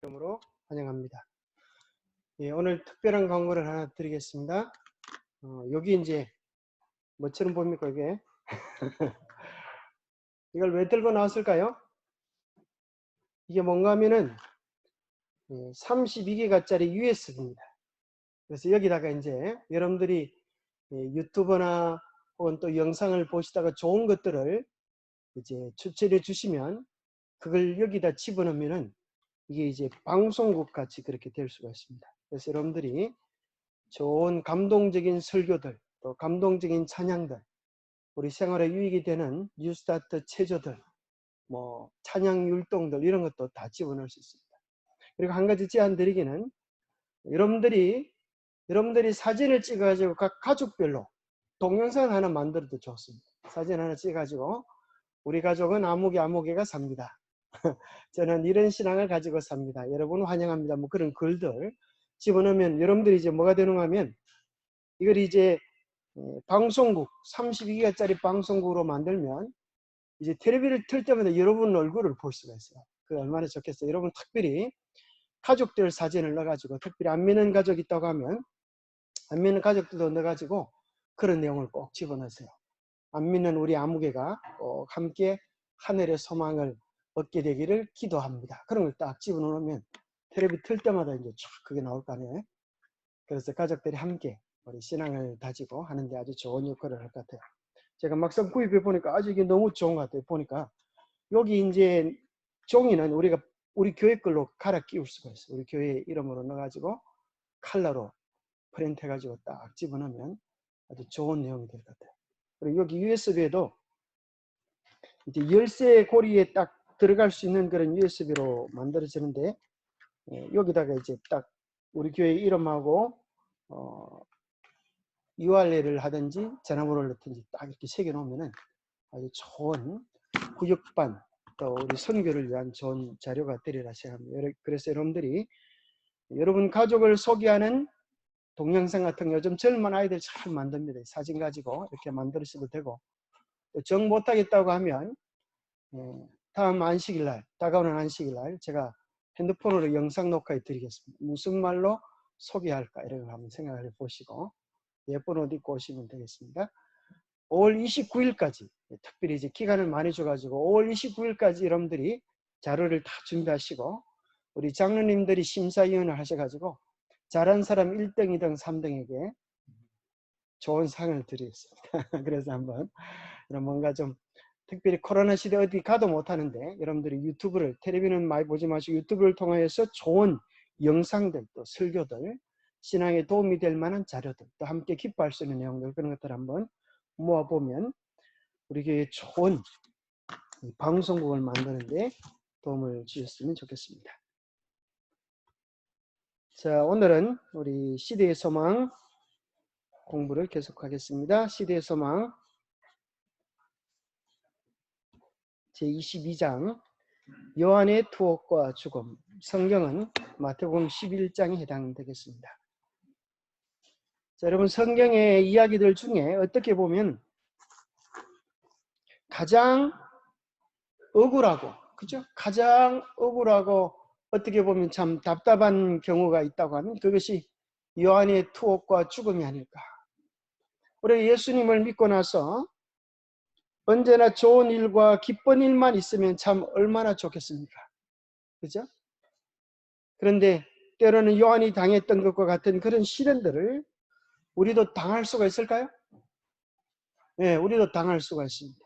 이름으로 환영합니다. 예, 오늘 특별한 광고를 하나 드리겠습니다. 여기 이제 뭐처럼 보입니까 이게? 이걸 왜 들고 나왔을까요? 이게 뭔가 하면은 32기가짜리 USB입니다. 그래서 여기다가 이제 여러분들이 유튜브나 혹은 또 영상을 보시다가 좋은 것들을 이제 추천해 주시면 그걸 여기다 집어넣으면은 이게 이제 방송국 같이 그렇게 될 수가 있습니다. 그래서 여러분들이 좋은 감동적인 설교들, 또 감동적인 찬양들, 우리 생활에 유익이 되는 뉴스타트 체조들, 뭐 찬양 율동들 이런 것도 다 집어넣을 수 있습니다. 그리고 한 가지 제안 드리기는 여러분들이 사진을 찍어가지고 각 가족별로 동영상 하나 만들어도 좋습니다. 사진 하나 찍어가지고 우리 가족은 아무개가 삽니다. 저는 이런 신앙을 가지고 삽니다. 여러분 환영합니다. 뭐 그런 글들 집어넣으면 여러분들이 이제 뭐가 되는가 하면 이걸 이제 방송국 32기가짜리 방송국으로 만들면 이제 텔레비를 틀 때마다 여러분 얼굴을 볼 수가 있어요. 그 얼마나 좋겠어요. 여러분 특별히 가족들 사진을 넣어가지고 특별히 안 믿는 가족 있다고 하면 안 믿는 가족들도 넣어가지고 그런 내용을 꼭 집어넣으세요. 안 믿는 우리 아무개가 꼭 함께 하늘의 소망을 얻게 되기를 기도합니다. 그런 걸 딱 집어넣으면 텔레비 틀 때마다 이제 쫙 그게 나올 거 아니에요. 그래서 가족들이 함께 우리 신앙을 다지고 하는데 아주 좋은 역할을 할 것 같아요. 제가 막상 구입해 보니까 아주 이게 너무 좋은 것 같아요. 보니까 여기 이제 종이는 우리 교회 걸로 갈아 끼울 수가 있어요. 우리 교회 이름으로 넣어가지고 칼라로 프린트 해가지고 딱 집어넣으면 아주 좋은 내용이 될 것 같아요. 그리고 여기 USB에도 이제 열쇠 고리에 딱 들어갈 수 있는 그런 USB로 만들어지는데 여기다가 이제 딱 우리 교회 이름하고 URL을 하든지 전화번호를 넣든지 딱 이렇게 새겨 놓으면은 아주 좋은 구역반 또 우리 선교를 위한 좋은 자료가 되리라 생각합니다. 그래서 여러분들이 여러분 가족을 소개하는 동영상 같은 거 요즘 젊은 아이들 잘 만듭니다. 사진 가지고 이렇게 만들으셔도 되고 정 못하겠다고 하면 다음 안식일날 다가오는 안식일날 제가 핸드폰으로 영상 녹화해 드리겠습니다. 무슨 말로 소개할까 이런 걸 한번 생각해 보시고 예쁜 옷 입고 오시면 되겠습니다. 5월 29일까지 특별히 이제 기간을 많이 줘가지고 5월 29일까지 여러분들이 자료를 다 준비하시고 우리 장로님들이 심사위원을 하셔가지고 잘한 사람 1등, 2등, 3등에게 좋은 상을 드리겠습니다. 그래서 한번 뭔가 좀 특별히 코로나 시대 어디 가도 못하는데 여러분들이 유튜브를 텔레비는 많이 보지 마시고 유튜브를 통해서 좋은 영상들 또 설교들 신앙에 도움이 될 만한 자료들 또 함께 기뻐할 수 있는 내용들 그런 것들 한번 모아보면 우리 교회에 좋은 방송국을 만드는데 도움을 주셨으면 좋겠습니다. 자, 오늘은 우리 시대의 소망 공부를 계속하겠습니다. 시대의 소망 제22장 요한의 투옥과 죽음. 성경은 마태복음 11장에 해당되겠습니다. 자, 여러분 성경의 이야기들 중에 어떻게 보면 가장 억울하고 그죠? 가장 억울하고 어떻게 보면 참 답답한 경우가 있다고 하면 그것이 요한의 투옥과 죽음이 아닐까. 우리 예수님을 믿고 나서 언제나 좋은 일과 기쁜 일만 있으면 참 얼마나 좋겠습니까? 그죠? 그런데 때로는 요한이 당했던 것과 같은 그런 시련들을 우리도 당할 수가 있을까요? 네, 우리도 당할 수가 있습니다.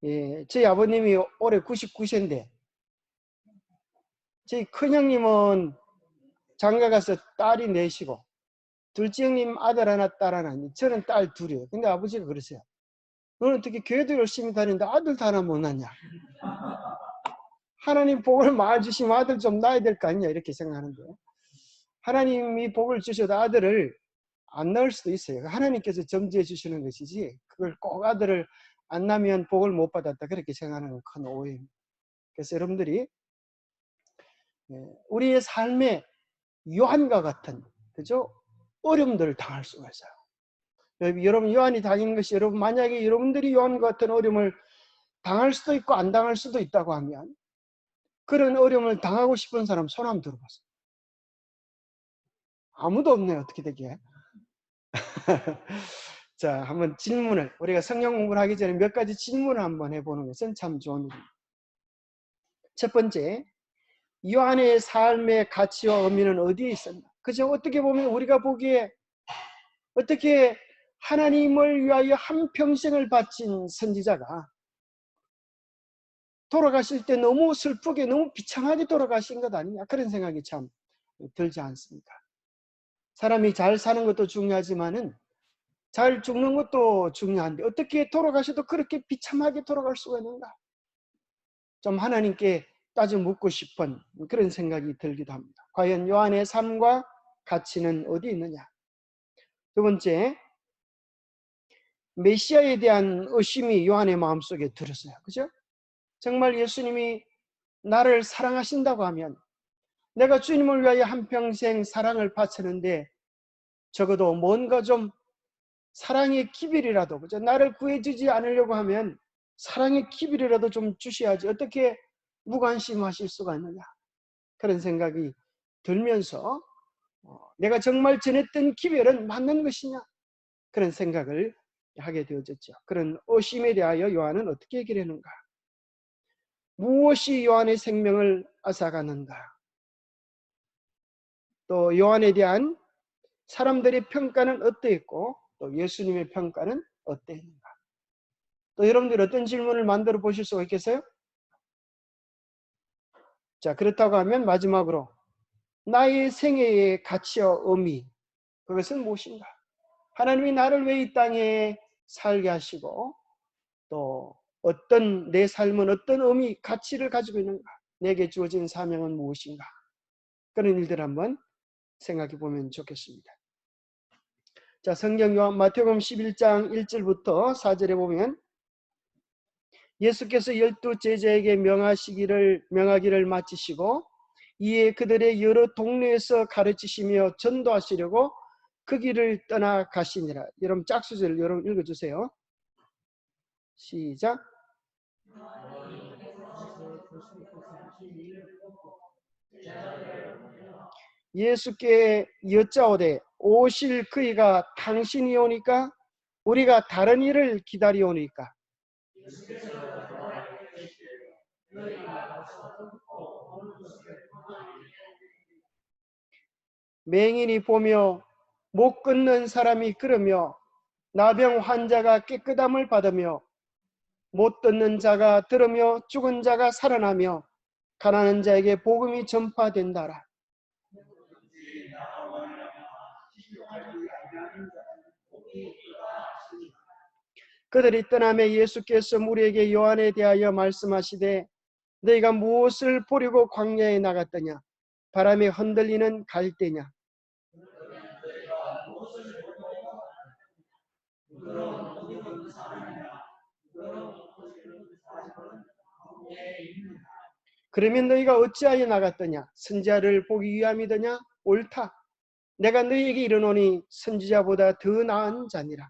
예, 저희 아버님이 올해 99세인데 저희 큰형님은 장가 가서 딸이 넷이고 둘째 형님 아들 하나 딸 하나 저는 딸 둘이에요. 근데 아버지가 그러세요. 너는 어떻게 교회도 열심히 다니는데 아들도 하나 못 낳냐? 하나님 복을 많이 주시면 아들 좀 낳아야 될 거 아니냐 이렇게 생각하는데요. 하나님이 복을 주셔도 아들을 안 낳을 수도 있어요. 하나님께서 점지해 주시는 것이지 그걸 꼭 아들을 안 낳으면 복을 못 받았다 그렇게 생각하는 건 큰 오해입니다. 그래서 여러분들이 우리의 삶에 요한과 같은 그죠? 어려움들을 당할 수가 있어요. 여러분 요한이 당하는 것이 여러분 만약에 여러분들이 요한과 같은 어려움을 당할 수도 있고 안 당할 수도 있다고 하면 그런 어려움을 당하고 싶은 사람 손 한번 들어보세요. 아무도 없네요. 어떻게 되게. 자, 한번 질문을, 우리가 성경 공부를 하기 전에 몇 가지 질문을 한번 해보는 것은 참 좋은 일입니다. 첫 번째, 요한의 삶의 가치와 의미는 어디에 있었나? 그죠? 어떻게 보면 우리가 보기에 어떻게 하나님을 위하여 한평생을 바친 선지자가 돌아가실 때 너무 슬프게, 너무 비참하게 돌아가신 것 아니냐? 그런 생각이 참 들지 않습니까? 사람이 잘 사는 것도 중요하지만은 잘 죽는 것도 중요한데 어떻게 돌아가셔도 그렇게 비참하게 돌아갈 수가 있는가? 좀 하나님께 따져 묻고 싶은 그런 생각이 들기도 합니다. 과연 요한의 삶과 가치는 어디 있느냐? 두 번째, 메시아에 대한 의심이 요한의 마음속에 들었어요. 그죠? 정말 예수님이 나를 사랑하신다고 하면 내가 주님을 위하여 한평생 사랑을 바쳤는데 적어도 뭔가 좀 사랑의 기별이라도, 그죠? 나를 구해주지 않으려고 하면 사랑의 기별이라도 좀 주셔야지 어떻게 무관심하실 수가 있느냐, 그런 생각이 들면서 내가 정말 전했던 기별은 맞는 것이냐, 그런 생각을 하게 되어졌죠. 그런 의심에 대하여 요한은 어떻게 얘기를 했는가? 무엇이 요한의 생명을 앗아가는가? 또 요한에 대한 사람들의 평가는 어떠했고 또 예수님의 평가는 어떠했는가? 또 여러분들 어떤 질문을 만들어 보실 수가 있겠어요? 자, 그렇다고 하면 마지막으로 나의 생애의 가치와 의미, 그것은 무엇인가? 하나님이 나를 왜 이 땅에 살게 하시고 또 어떤 내 삶은 어떤 의미, 가치를 가지고 있는가? 내게 주어진 사명은 무엇인가? 그런 일들 한번 생각해 보면 좋겠습니다. 자, 성경 요한 마태복음 11장 1절부터 4절에 보면 예수께서 12 제자에게 명하기를 마치시고 이에 그들의 여러 동네에서 가르치시며 전도하시려고 그 길을 떠나 가시니라. 여러분 짝수절 여러분 읽어주세요. 시작. 예수께 여짜오되 오실 그이가 당신이 오니까 우리가 다른 일을 기다리오니까. 맹인이 보며 못 걷는 사람이 걸으며 나병 환자가 깨끗함을 받으며 못 듣는 자가 들으며 죽은 자가 살아나며 가난한 자에게 복음이 전파된다라. 그들이 떠나며 예수께서 우리에게 요한에 대하여 말씀하시되 너희가 무엇을 보려고 광야에 나갔더냐? 바람에 흔들리는 갈대냐? 그러면 너희가 어찌하여 나갔더냐? 선지자를 보기 위함이더냐? 옳다. 내가 너희에게 이르노니 선지자보다 더 나은 자니라.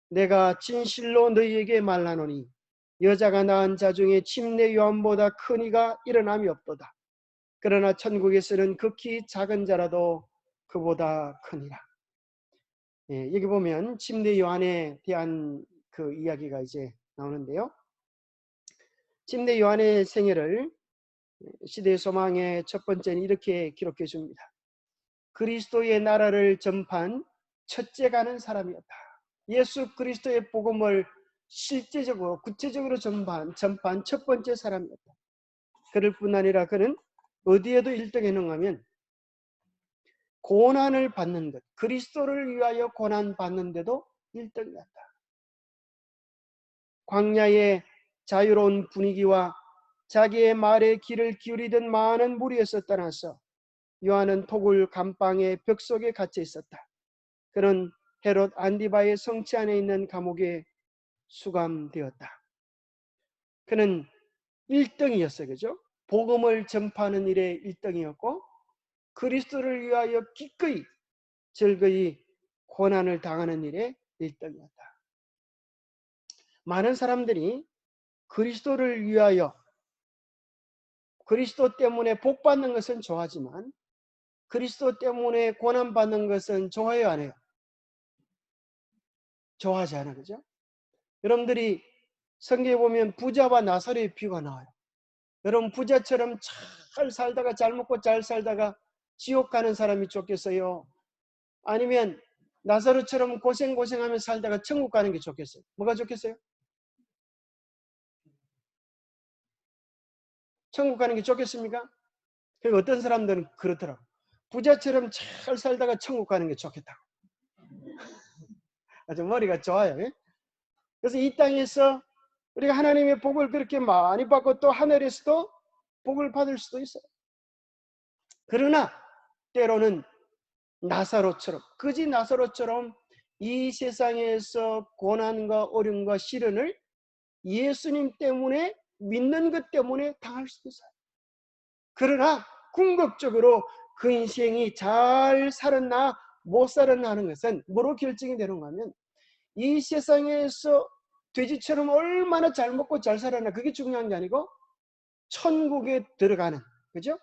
내가 진실로 너희에게 말하노니 여자가 낳은 자 중에 침례 요한보다 큰 이가 일어남이 없도다. 그러나 천국에서는 극히 작은 자라도 그보다 크니라. 예, 여기 보면 침례 요한에 대한 그 이야기가 이제 나오는데요. 침례 요한의 생애를 시대의 소망의 첫 번째는 이렇게 기록해 줍니다. 그리스도의 나라를 전파한 첫째 가는 사람이었다. 예수 그리스도의 복음을 실제적으로 구체적으로 전파한 첫 번째 사람이었다. 그럴 뿐 아니라 그는 어디에도 1등했는가 하면 고난을 받는 것, 그리스도를 위하여 고난 받는데도 1등이었다. 광야의 자유로운 분위기와 자기의 말에 귀를 기울이던 많은 무리에서 떠나서 요한은 토굴 감방의 벽 속에 갇혀 있었다. 그는 헤롯 안디바의 성치 안에 있는 감옥에 수감되었다. 그는 1등이었어요. 그죠? 복음을 전파하는 일에 1등이었고 그리스도를 위하여 기꺼이 즐거이 고난을 당하는 일에 1등이었다. 많은 사람들이 그리스도를 위하여 그리스도 때문에 복받는 것은 좋아하지만 그리스도 때문에 고난받는 것은 좋아해요, 안 해요? 좋아하지 않아요. 그죠? 여러분들이 성경에 보면 부자와 나사로의 비유가 나와요. 여러분 부자처럼 잘 살다가 잘 먹고 잘 살다가 지옥 가는 사람이 좋겠어요? 아니면 나사로처럼 고생하며 살다가 천국 가는 게 좋겠어요? 뭐가 좋겠어요? 천국 가는 게 좋겠습니까? 그리고 어떤 사람들은 그렇더라고. 부자처럼 잘 살다가 천국 가는 게 좋겠다고. 아주 머리가 좋아요. 예? 그래서 이 땅에서 우리가 하나님의 복을 그렇게 많이 받고 또 하늘에서도 복을 받을 수도 있어요. 그러나 때로는 나사로처럼, 그지 나사로처럼 이 세상에서 고난과 어려움과 시련을 예수님 때문에, 믿는 것 때문에 당할 수도 있어요. 그러나 궁극적으로 그 인생이 잘 살았나 못 살았나 하는 것은 뭐로 결정이 되는가 하면 이 세상에서 돼지처럼 얼마나 잘 먹고 잘 살았나 그게 중요한 게 아니고 천국에 들어가는, 그죠?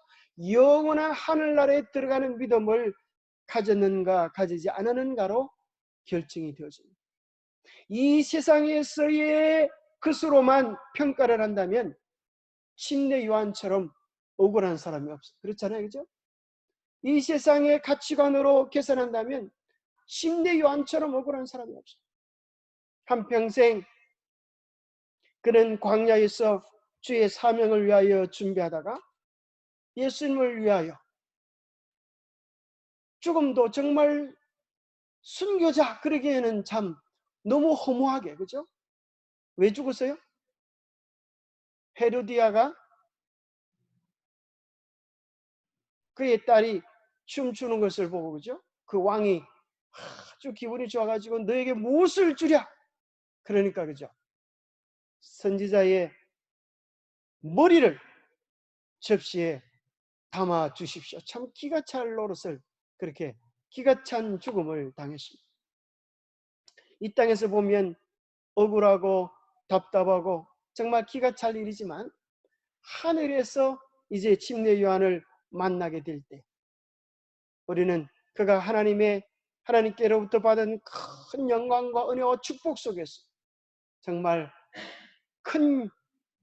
영원한 하늘나라에 들어가는 믿음을 가졌는가 가지지 않았는가로 결정이 되어집니다. 이 세상에서의 것으로만 평가를 한다면 침례 요한처럼 억울한 사람이 없어요. 그렇잖아요. 그죠? 이 세상의 가치관으로 계산한다면 침례 요한처럼 억울한 사람이 없어요. 한평생 그는 광야에서 주의 사명을 위하여 준비하다가 예수님을 위하여 죽음도 정말 순교자 그러기에는 참 너무 허무하게, 그죠? 왜 죽었어요? 헤로디아가 그의 딸이 춤추는 것을 보고, 그죠? 그 왕이 아주 기분이 좋아가지고 너에게 무엇을 주랴? 그러니까, 그죠? 선지자의 머리를 접시에 담아 주십시오. 참 기가 찰 노릇을, 그렇게 기가 찬 죽음을 당했습니다. 이 땅에서 보면 억울하고 답답하고 정말 기가 찰 일이지만 하늘에서 이제 침례 요한을 만나게 될 때 우리는 그가 하나님께로부터 받은 큰 영광과 은혜와 축복 속에서 정말 큰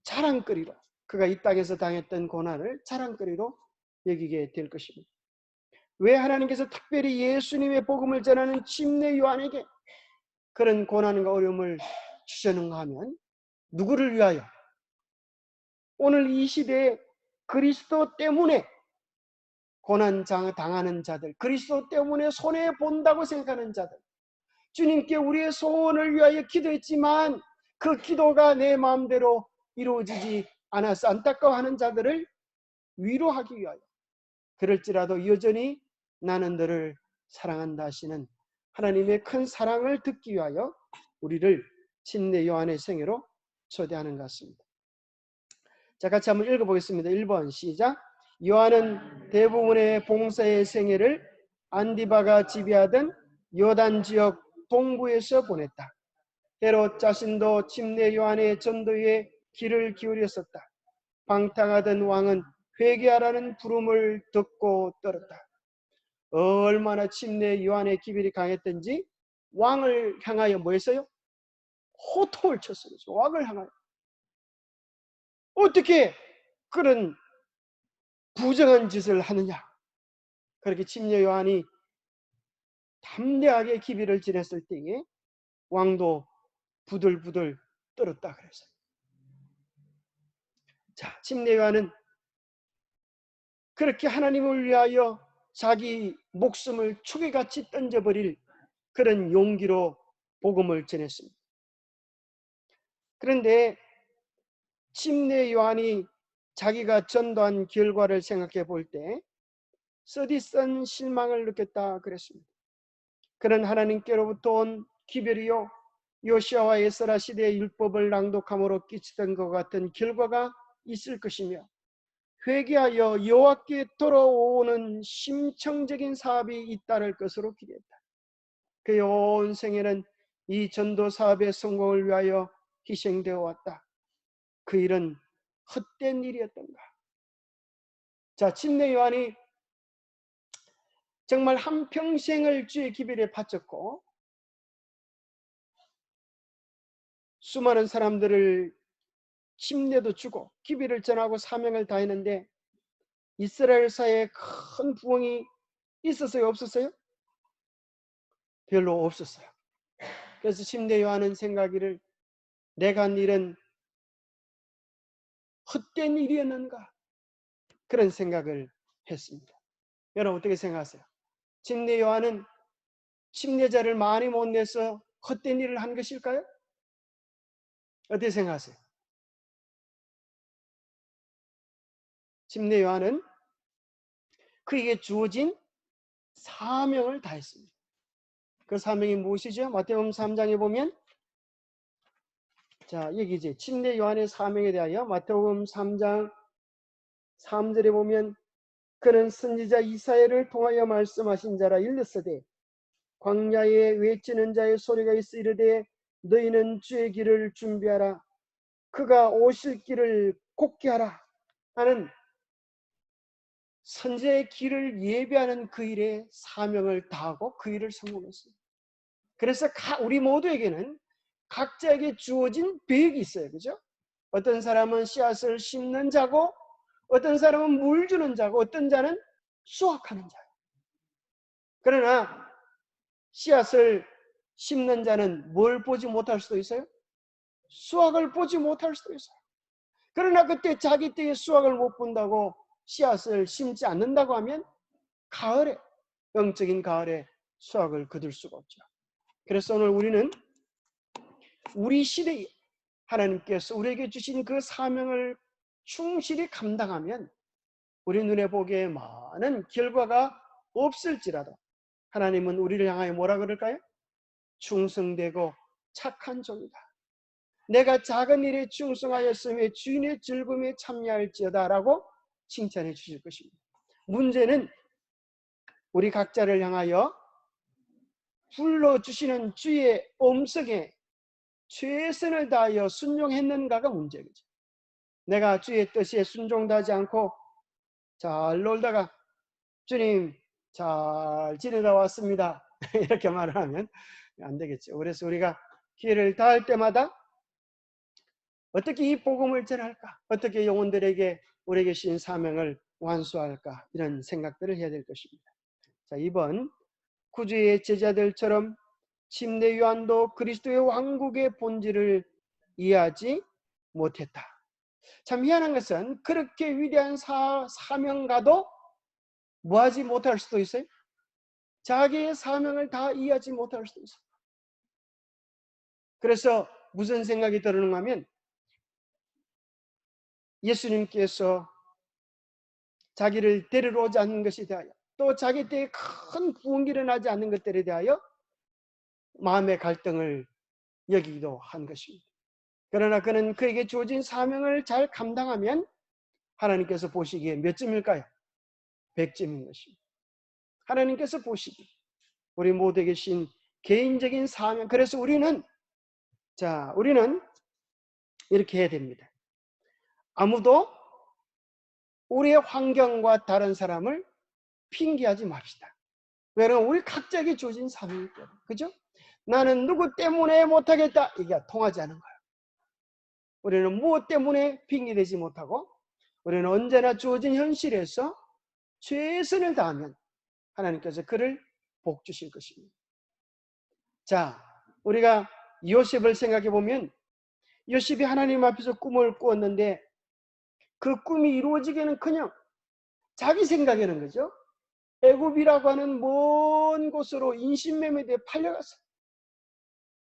자랑거리로, 그가 이 땅에서 당했던 고난을 자랑거리로 여기게 될 것입니다. 왜 하나님께서 특별히 예수님의 복음을 전하는 침례 요한에게 그런 고난과 어려움을 주셨는가 하면 누구를 위하여? 오늘 이 시대에 그리스도 때문에 고난 당하는 자들, 그리스도 때문에 손해본다고 생각하는 자들, 주님께 우리의 소원을 위하여 기도했지만 그 기도가 내 마음대로 이루어지지 않아서 안타까워하는 자들을 위로하기 위하여, 그럴지라도 여전히 나는 너를 사랑한다 하시는 하나님의 큰 사랑을 듣기 위하여 우리를 침례 요한의 생애로 초대하는 것 같습니다. 자, 같이 한번 읽어보겠습니다. 1번 시작. 요한은 대부분의 봉사의 생애를 안디바가 지배하던 요단 지역 동부에서 보냈다. 헤롯 자신도 침례 요한의 전도에 귀를 기울였었다. 방탕하던 왕은 회개하라는 부름을 듣고 떨었다. 얼마나 침례 요한의 기별이 강했던지 왕을 향하여 뭐 했어요? 호통을 쳤어요. 왕을 향하여. 어떻게 그런 부정한 짓을 하느냐. 그렇게 침례 요한이 담대하게 기별을 지냈을 때에 왕도 부들부들 떨었다 그랬어요. 자, 침례 요한은 그렇게 하나님을 위하여 자기 목숨을 초계같이 던져버릴 그런 용기로 복음을 전했습니다. 그런데 침례 요한이 자기가 전도한 결과를 생각해 볼 때 쓰디쓴 실망을 느꼈다 그랬습니다. 그는 하나님께로부터 온 기별이요 요시아와 에스라 시대의 율법을 낭독함으로 끼치던 것 같은 결과가 있을 것이며 회개하여 여호와께 돌아오는 심청적인 사업이 잇따를 것으로 기대했다. 그의 온 생애는 이 전도 사업의 성공을 위하여 희생되어 왔다. 그 일은 헛된 일이었던가. 자, 침례 요한이 정말 한평생을 주의 기별에 바쳤고 수많은 사람들을 침례도 주고 기별을 전하고 사명을 다했는데 이스라엘 사회에 큰 부흥이 있었어요? 없었어요? 별로 없었어요. 그래서 침례 요한은 생각이를 내가 한 일은 헛된 일이었는가? 그런 생각을 했습니다. 여러분 어떻게 생각하세요? 침례 요한은 침례자를 많이 못 내서 헛된 일을 한 것일까요? 어떻게 생각하세요? 침례 요한은 그에게 주어진 사명을 다했습니다. 그 사명이 무엇이죠? 마태복음 3장에 보면 자, 여기 이제 침례 요한의 사명에 대하여 마태복음 3장 3절에 보면 그는 선지자 이사야를 통하여 말씀하신 자라 일렀으되 광야에 외치는 자의 소리가 있어 이르되 너희는 주의 길을 준비하라 그가 오실 길을 곱게 하라 하는 선지자의 길을 예비하는 그 일에 사명을 다하고 그 일을 성공했습니다. 그래서 우리 모두에게는 각자에게 주어진 배역이 있어요. 그죠? 어떤 사람은 씨앗을 심는 자고 어떤 사람은 물 주는 자고 어떤 자는 수확하는 자예요. 그러나 씨앗을 심는 자는 뭘 보지 못할 수도 있어요? 수확을 보지 못할 수도 있어요. 그러나 그때 자기 때에 수확을 못 본다고 씨앗을 심지 않는다고 하면 가을에, 영적인 가을에 수확을 거둘 수가 없죠. 그래서 오늘 우리는 우리 시대에 하나님께서 우리에게 주신 그 사명을 충실히 감당하면 우리 눈에 보기에 많은 결과가 없을지라도 하나님은 우리를 향하여 뭐라 그럴까요? 충성되고 착한 종이다. 내가 작은 일에 충성하였으며 주인의 즐거움에 참여할지어다 라고 칭찬해 주실 것입니다. 문제는 우리 각자를 향하여 불러주시는 주의 음성에 최선을 다하여 순종했는가가 문제겠죠. 내가 주의 뜻에 순종하지 않고 잘 놀다가 주님 잘 지내다 왔습니다 이렇게 말을 하면 안 되겠죠. 그래서 우리가 기회를 다할 때마다 어떻게 이 복음을 전할까? 어떻게 영혼들에게 우리에게 주신 사명을 완수할까? 이런 생각들을 해야 될 것입니다. 자, 이번 구주의 제자들처럼 침례 요한도 그리스도의 왕국의 본질을 이해하지 못했다. 참 희한한 것은 그렇게 위대한 사명가도 뭐하지 못할 수도 있어요. 자기의 사명을 다 이해하지 못할 수도 있어요. 그래서 무슨 생각이 들었는가 하면 예수님께서 자기를 데리러 오지 않는 것에 대하여 또 자기 때에 큰 부흥이 일어나지 않는 것들에 대하여 마음의 갈등을 여기기도 한 것입니다. 그러나 그는 그에게 주어진 사명을 잘 감당하면 하나님께서 보시기에 몇 점일까요? 100점인 것입니다. 하나님께서 보시기에 우리 모두에게 주신 개인적인 사명. 그래서 우리는 이렇게 해야 됩니다. 아무도 우리의 환경과 다른 사람을 핑계하지 맙시다. 왜냐하면 우리 각자에게 주어진 사명이기 때문에. 그죠? 나는 누구 때문에 못하겠다. 이게 통하지 않은 거예요. 우리는 무엇 때문에 핑계대지 못하고 우리는 언제나 주어진 현실에서 최선을 다하면 하나님께서 그를 복 주실 것입니다. 자, 우리가 요셉을 생각해 보면 요셉이 하나님 앞에서 꿈을 꾸었는데 그 꿈이 이루어지기는커녕 자기 생각에는 그죠? 애굽이라고 하는 먼 곳으로 인신매매되어 팔려갔어요.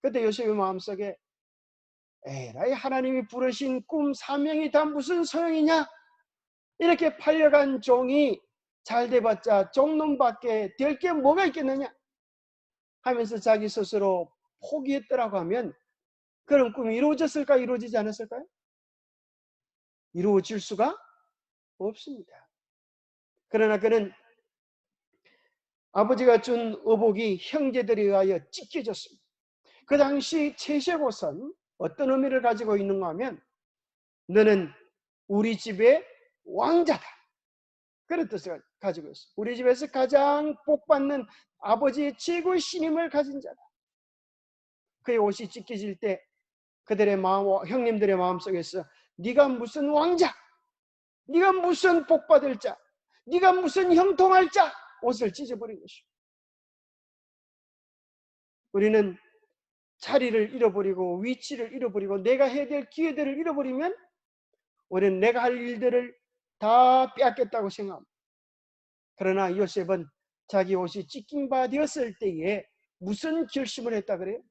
그때 요셉의 마음속에 에라이 하나님이 부르신 꿈 사명이 다 무슨 소용이냐? 이렇게 팔려간 종이 잘 돼봤자 종놈밖에 될 게 뭐가 있겠느냐? 하면서 자기 스스로 포기했더라고 하면 그런 꿈이 이루어졌을까? 이루어지지 않았을까요? 이루어질 수가 없습니다. 그러나 그는 아버지가 준 의복이 형제들에 의하여 찢겨졌습니다. 그 당시 채색옷은 어떤 의미를 가지고 있는가 하면 너는 우리 집의 왕자다, 그런 뜻을 가지고 있어요. 우리 집에서 가장 복받는 아버지의 최고의 신임을 가진 자다. 그의 옷이 찢겨질 때 그들의 마음, 형님들의 마음속에서 네가 무슨 왕자, 네가 무슨 복받을 자, 네가 무슨 형통할 자, 옷을 찢어버린 것이죠. 우리는 자리를 잃어버리고 위치를 잃어버리고 내가 해야 될 기회들을 잃어버리면 우리는 내가 할 일들을 다 빼앗겠다고 생각합니다. 그러나 요셉은 자기 옷이 찢긴 바 되었을 때에 무슨 결심을 했다 그래요?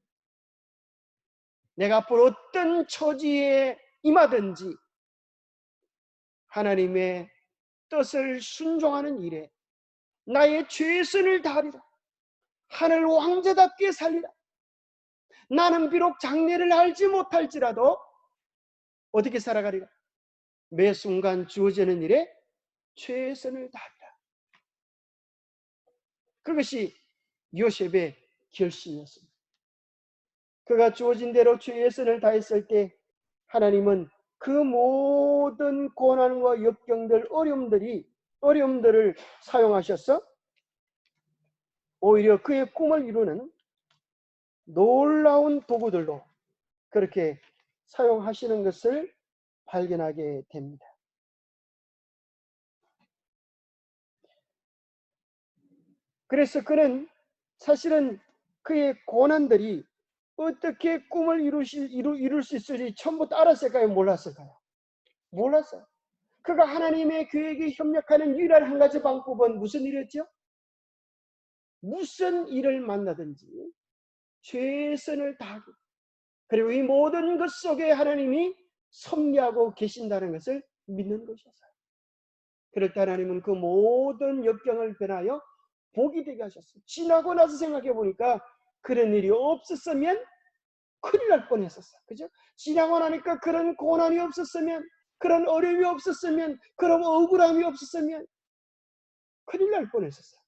내가 앞으로 어떤 처지에 임하든지 하나님의 뜻을 순종하는 일에 나의 최선을 다하리라. 하늘 왕자답게 살리라. 나는 비록 장래를 알지 못할지라도 어떻게 살아가리라? 매 순간 주어지는 일에 최선을 다하리라. 그것이 요셉의 결심이었습니다. 그가 주어진 대로 최선을 다했을 때 하나님은 그 모든 고난과 역경들, 어려움들을 사용하셔서 오히려 그의 꿈을 이루는 놀라운 도구들로 그렇게 사용하시는 것을 발견하게 됩니다. 그래서 그는 사실은 그의 고난들이 어떻게 꿈을 이룰 수 있을지 처음부터 알았을까요? 몰랐을까요? 몰랐어요. 그가 하나님의 계획에 협력하는 유일한 한 가지 방법은 무슨 일이었죠? 무슨 일을 만나든지 최선을 다하고, 그리고 이 모든 것 속에 하나님이 섭리하고 계신다는 것을 믿는 것이었어요. 그럴 때 하나님은 그 모든 역경을 변하여 복이 되게 하셨어요. 지나고 나서 생각해 보니까 그런 일이 없었으면 큰일 날 뻔했었어요. 그죠? 지나고 나니까 그런 고난이 없었으면, 그런 어려움이 없었으면, 그런 억울함이 없었으면 큰일 날 뻔했었어요.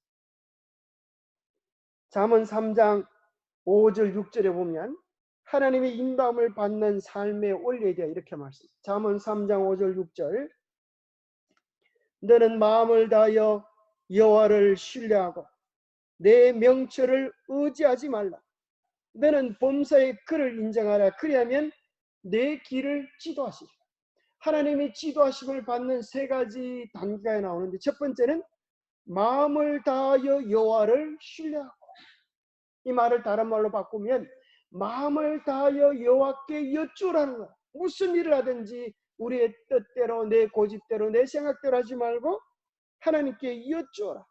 잠언 3장 5절 6절에 보면 하나님의 인도함을 받는 삶의 원리에 대해 이렇게 말씀합니다. 잠언 3장 5절 6절 너는 마음을 다하여 여호와를 신뢰하고 내 명철을 의지하지 말라. 너는 범사의 그를 인정하라. 그리하면 내 길을 지도하시리라. 하나님의 지도하심을 받는 세 가지 단계가 나오는데 첫 번째는 마음을 다하여 여호와를 신뢰하고, 이 말을 다른 말로 바꾸면 마음을 다하여 여호와께 여쭈라는 거야. 무슨 일을 하든지 우리의 뜻대로, 내 고집대로, 내 생각대로 하지 말고 하나님께 여쭈어라.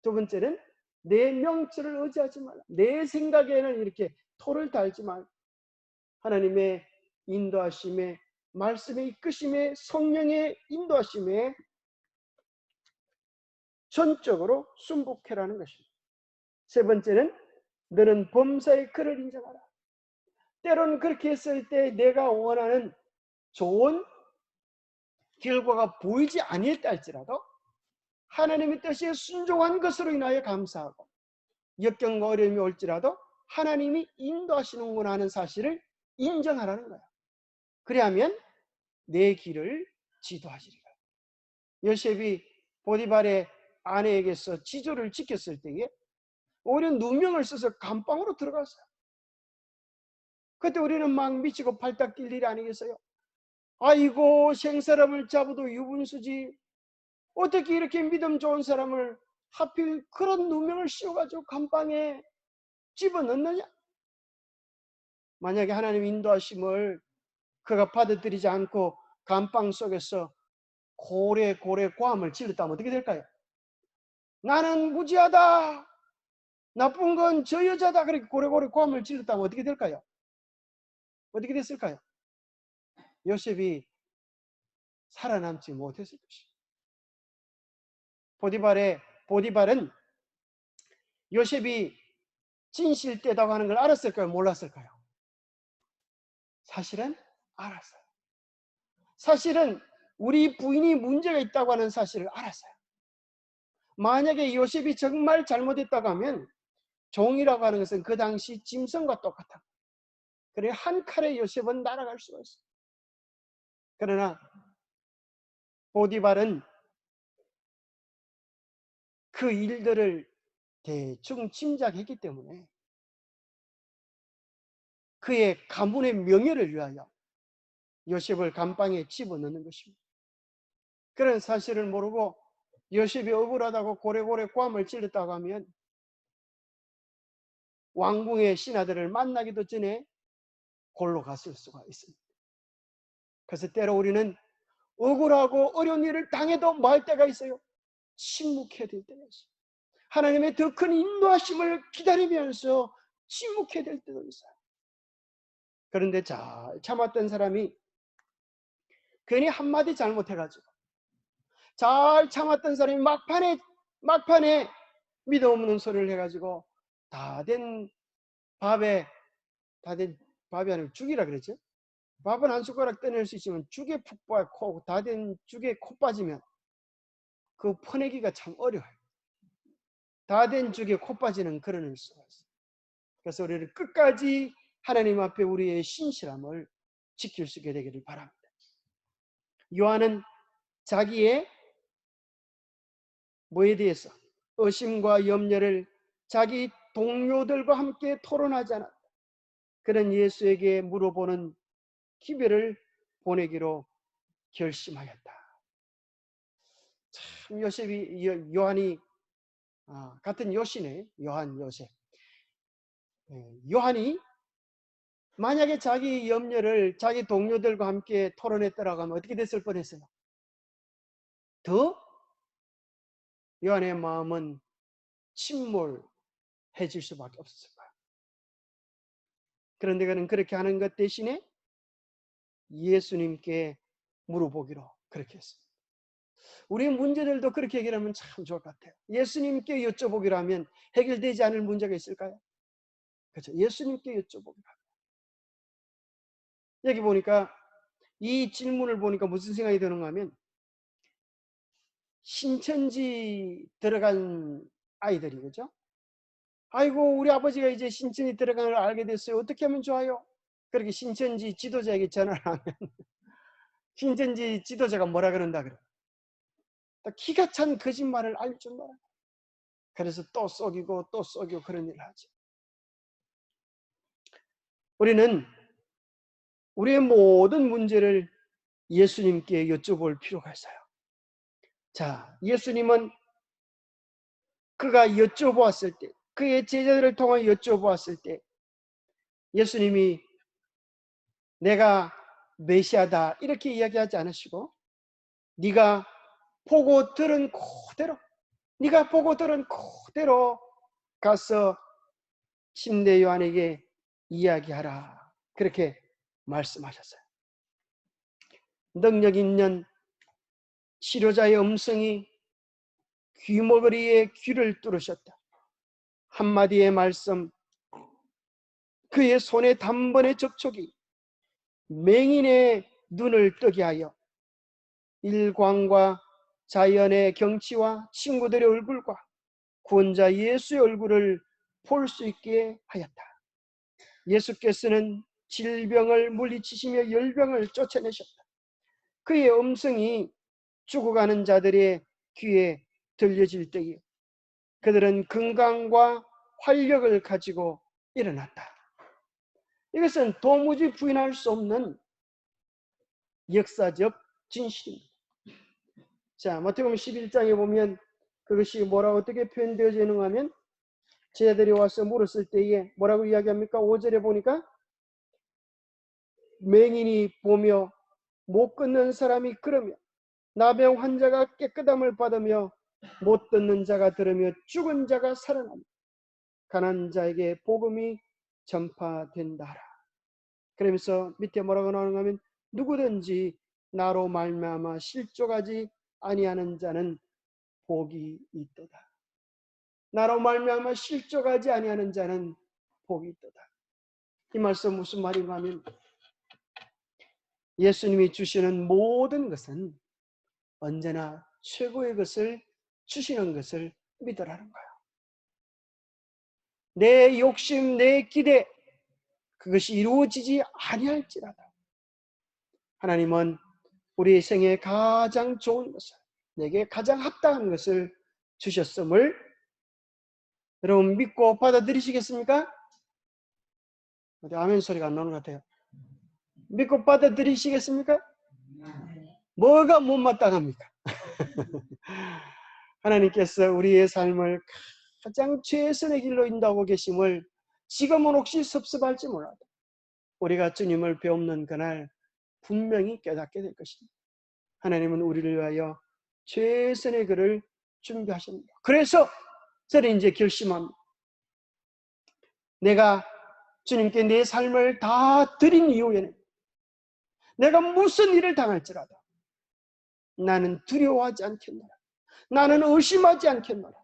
두 번째는 내 명철을 의지하지 말라. 내 생각에는 이렇게 토를 달지 말고 하나님의 인도하심에, 말씀의 이끄심에, 성령의 인도하심에 전적으로 순복해라는 것입니다. 세 번째는 너는 범사의 그를 인정하라. 때로는 그렇게 했을 때 내가 원하는 좋은 결과가 보이지 아니했다 할지라도 하나님의 뜻에 순종한 것으로 인하여 감사하고, 역경과 어려움이 올지라도 하나님이 인도하시는구나 하는 사실을 인정하라는 거야. 그래야면 내 길을 지도하시리라. 요셉이 보디발의 아내에게서 지조를 지켰을 때에 오히려 누명을 써서 감방으로 들어갔어요. 그때 우리는 막 미치고 팔딱 뛸 일이 아니겠어요? 아이고, 생사람을 잡아도 유분수지, 어떻게 이렇게 믿음 좋은 사람을 하필 그런 누명을 씌워가지고 감방에 집어넣느냐? 만약에 하나님 인도하심을 그가 받아들이지 않고 감방 속에서 고래 고함을 질렀다면 어떻게 될까요? 나는 무지하다, 나쁜 건 저 여자다, 그렇게 고래 고함을 질렀다면 어떻게 될까요? 어떻게 됐을까요? 요셉이 살아남지 못했을 것입니다. 보디발은 요셉이 진실되다고 하는 걸 알았을까요? 몰랐을까요? 사실은 알았어요. 사실은 우리 부인이 문제가 있다고 하는 사실을 알았어요. 만약에 요셉이 정말 잘못했다고 하면 종이라고 하는 것은 그 당시 짐승과 똑같아. 그래 한 칼에 요셉은 날아갈 수가 있어요. 그러나 보디발은 그 일들을 대충 짐작했기 때문에 그의 가문의 명예를 위하여 요셉을 감방에 집어넣는 것입니다. 그런 사실을 모르고 요셉이 억울하다고 고래고래 꽐을 찔렀다고 하면 왕궁의 신하들을 만나기도 전에 골로 갔을 수가 있습니다. 그래서 때로 우리는 억울하고 어려운 일을 당해도 뭐 할 때가 있어요? 침묵해야 될 때가 있어요. 하나님의 더 큰 인도하심을 기다리면서 침묵해야 될 때도 있어요. 그런데 잘 참았던 사람이 괜히 한마디 잘못해가지고 잘 참았던 사람이 막판에 믿음 없는 소리를 해가지고 다 된 밥이 아니고 죽이라 그랬죠. 밥은 한 숟가락 떠낼 수 있지만 죽에 푹 빠져 다 된 죽에 코 빠지면 그 퍼내기가 참 어려워요. 다 된 죽에 코 빠지는 그런 수가 있어요. 그래서 우리는 끝까지 하나님 앞에 우리의 신실함을 지킬 수 있게 되기를 바랍니다. 요한은 자기의 뭐에 대해서 의심과 염려를 자기 동료들과 함께 토론하지 않았다. 그런 예수에게 물어보는 기별을 보내기로 결심하였다. 참 요한이 같은 요시네. 요한 요셉. 요한이 만약에 자기 염려를 자기 동료들과 함께 토론했더라고 하면 어떻게 됐을 뻔했어요? 더 요한의 마음은 침몰해질 수밖에 없었을 거예요. 그런데 그는 그렇게 하는 것 대신에 예수님께 물어보기로 그렇게 했습니다. 우리의 문제들도 그렇게 해결하면 참 좋을 것 같아요. 예수님께 여쭤보기로 하면 해결되지 않을 문제가 있을까요? 그렇죠. 예수님께 여쭤보기로 합니다. 여기 보니까 이 질문을 보니까 무슨 생각이 드는가 하면 신천지 들어간 아이들이 그죠? 아이고 우리 아버지가 이제 신천지 들어간 걸 알게 됐어요. 어떻게 하면 좋아요? 그렇게 신천지 지도자에게 전화를 하면 신천지 지도자가 뭐라 그런다 그래. 기가 찬 거짓말을 알 줄 몰라. 그래서 또 속이고 또 속이고 그런 일을 하죠. 우리는 우리의 모든 문제를 예수님께 여쭤볼 필요가 있어요. 자, 예수님은 그가 여쭤보았을 때, 그의 제자들을 통해 여쭤보았을 때 예수님이 내가 메시아다 이렇게 이야기하지 않으시고 네가 보고 들은 그대로 가서 침례 요한에게 이야기하라 그렇게 말씀하셨어요. 능력 있는 치료자의 음성이 귀머거리의 귀를 뚫으셨다. 한마디의 말씀, 그의 손의 단번의 접촉이 맹인의 눈을 뜨게 하여 일광과 자연의 경치와 친구들의 얼굴과 구원자 예수의 얼굴을 볼 수 있게 하였다. 예수께서는 질병을 물리치시며 열병을 쫓아내셨다. 그의 음성이 죽어가는 자들의 귀에 들려질 때에 그들은 건강과 활력을 가지고 일어났다. 이것은 도무지 부인할 수 없는 역사적 진실입니다. 자, 마태복음 11장에 보면 그것이 뭐라고 어떻게 표현되어져 있는가 하면 제자들이 와서 물었을 때에 뭐라고 이야기합니까? 5절에 보니까 맹인이 보며 못 걷는 사람이 걸으며 나병 환자가 깨끗함을 받으며 못 듣는 자가 들으며 죽은 자가 살아나며 가난한 자에게 복음이 전파된다 하라. 그러면서 밑에 뭐라고 나오는가 하면 누구든지 나로 말미암아 실족하지 아니하는 자는 복이 있도다. 나로 말미암아 실족하지 아니하는 자는 복이 있도다. 이 말씀 무슨 말인가 하면 예수님이 주시는 모든 것은 언제나 최고의 것을 주시는 것을 믿으라는 거예요. 내 욕심, 내 기대, 그것이 이루어지지 아니할지라도 하나님은 우리 생에 가장 좋은 것을, 내게 가장 합당한 것을 주셨음을 여러분 믿고 받아들이시겠습니까? 아멘 소리가 안 나오는 것 같아요. 믿고 받아들이시겠습니까? 뭐가 못마땅합니까? 하나님께서 우리의 삶을 가장 최선의 길로 인도하고 계심을 지금은 혹시 섭섭할지 몰라도 우리가 주님을 배우는 그날 분명히 깨닫게 될 것입니다. 하나님은 우리를 위하여 최선의 길을 준비하십니다. 그래서 저는 이제 결심합니다. 내가 주님께 내 삶을 다 드린 이후에는 내가 무슨 일을 당할지라도 나는 두려워하지 않겠노라. 나는 의심하지 않겠노라.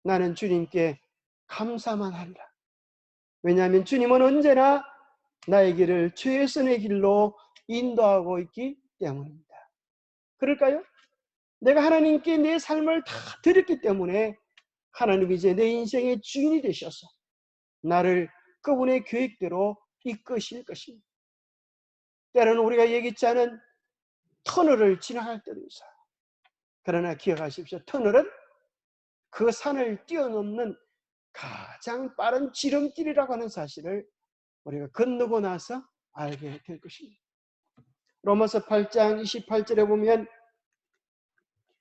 나는 주님께 감사만 하리라. 왜냐하면 주님은 언제나 나의 길을 최선의 길로 인도하고 있기 때문입니다. 그럴까요? 내가 하나님께 내 삶을 다 드렸기 때문에 하나님이 이제 내 인생의 주인이 되셔서 나를 그분의 계획대로 이끄실 것입니다. 때로는 우리가 예기치 않은 터널을 지나갈 때도 있어요. 그러나 기억하십시오. 터널은 그 산을 뛰어넘는 가장 빠른 지름길이라고 하는 사실을 우리가 건너고 나서 알게 될 것입니다. 로마서 8장 28절에 보면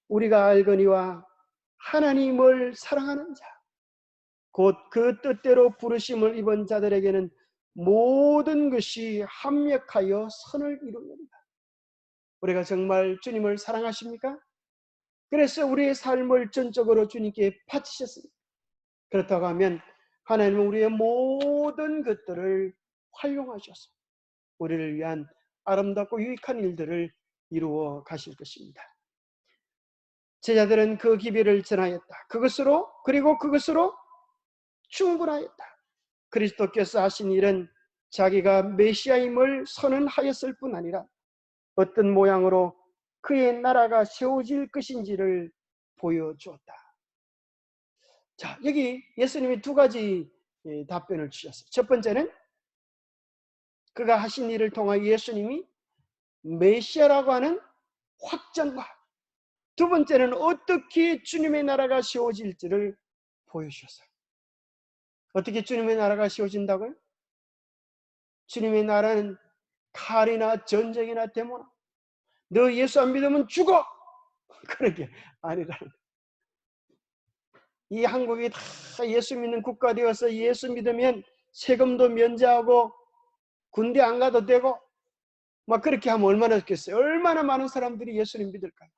우리가 알거니와 하나님을 사랑하는 자 곧 그 뜻대로 부르심을 입은 자들에게는 모든 것이 합력하여 선을 이루느니라. 우리가 정말 주님을 사랑하십니까? 그래서 우리의 삶을 전적으로 주님께 바치셨습니다. 그렇다고 하면 하나님은 우리의 모든 것들을 활용하셔서 우리를 위한 아름답고 유익한 일들을 이루어 가실 것입니다. 제자들은 그 기별을 전하였다. 그리고 그것으로 충분하였다. 그리스도께서 하신 일은 자기가 메시아임을 선언하였을 뿐 아니라 어떤 모양으로 그의 나라가 세워질 것인지를 보여주었다. 자, 여기 예수님이 두 가지 답변을 주셨어요. 첫 번째는 그가 하신 일을 통하여 예수님이 메시아라고 하는 확정과 두 번째는 어떻게 주님의 나라가 세워질지를 보여주셨어요. 어떻게 주님의 나라가 세워진다고요? 주님의 나라는 칼이나 전쟁이나 데모나 너 예수 안 믿으면 죽어! 그런 게 아니라는 거예요. 이 한국이 다 예수 믿는 국가 되어서 예수 믿으면 세금도 면제하고 군대 안 가도 되고 막 그렇게 하면 얼마나 좋겠어요? 얼마나 많은 사람들이 예수님 믿을까요?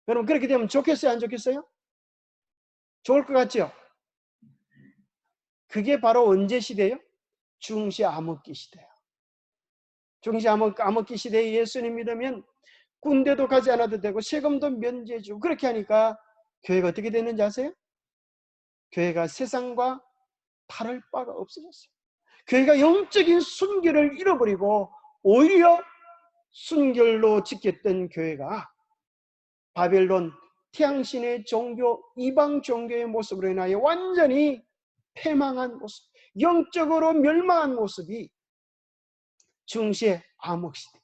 여러분 그렇게 되면 좋겠어요? 안 좋겠어요? 좋을 것 같죠? 그게 바로 언제 시대예요? 중시 암흑기 시대예요. 중시 암흑기 시대에 예수님 믿으면 군대도 가지 않아도 되고 세금도 면제해주고 그렇게 하니까 교회가 어떻게 되는지 아세요? 교회가 세상과 다를 바가 없어졌어요. 교회가 영적인 순결을 잃어버리고 오히려 순결로 지켰던 교회가 바벨론 태양신의 종교, 이방 종교의 모습으로 인하여 완전히 패망한 모습, 영적으로 멸망한 모습이 중시의 암흑시대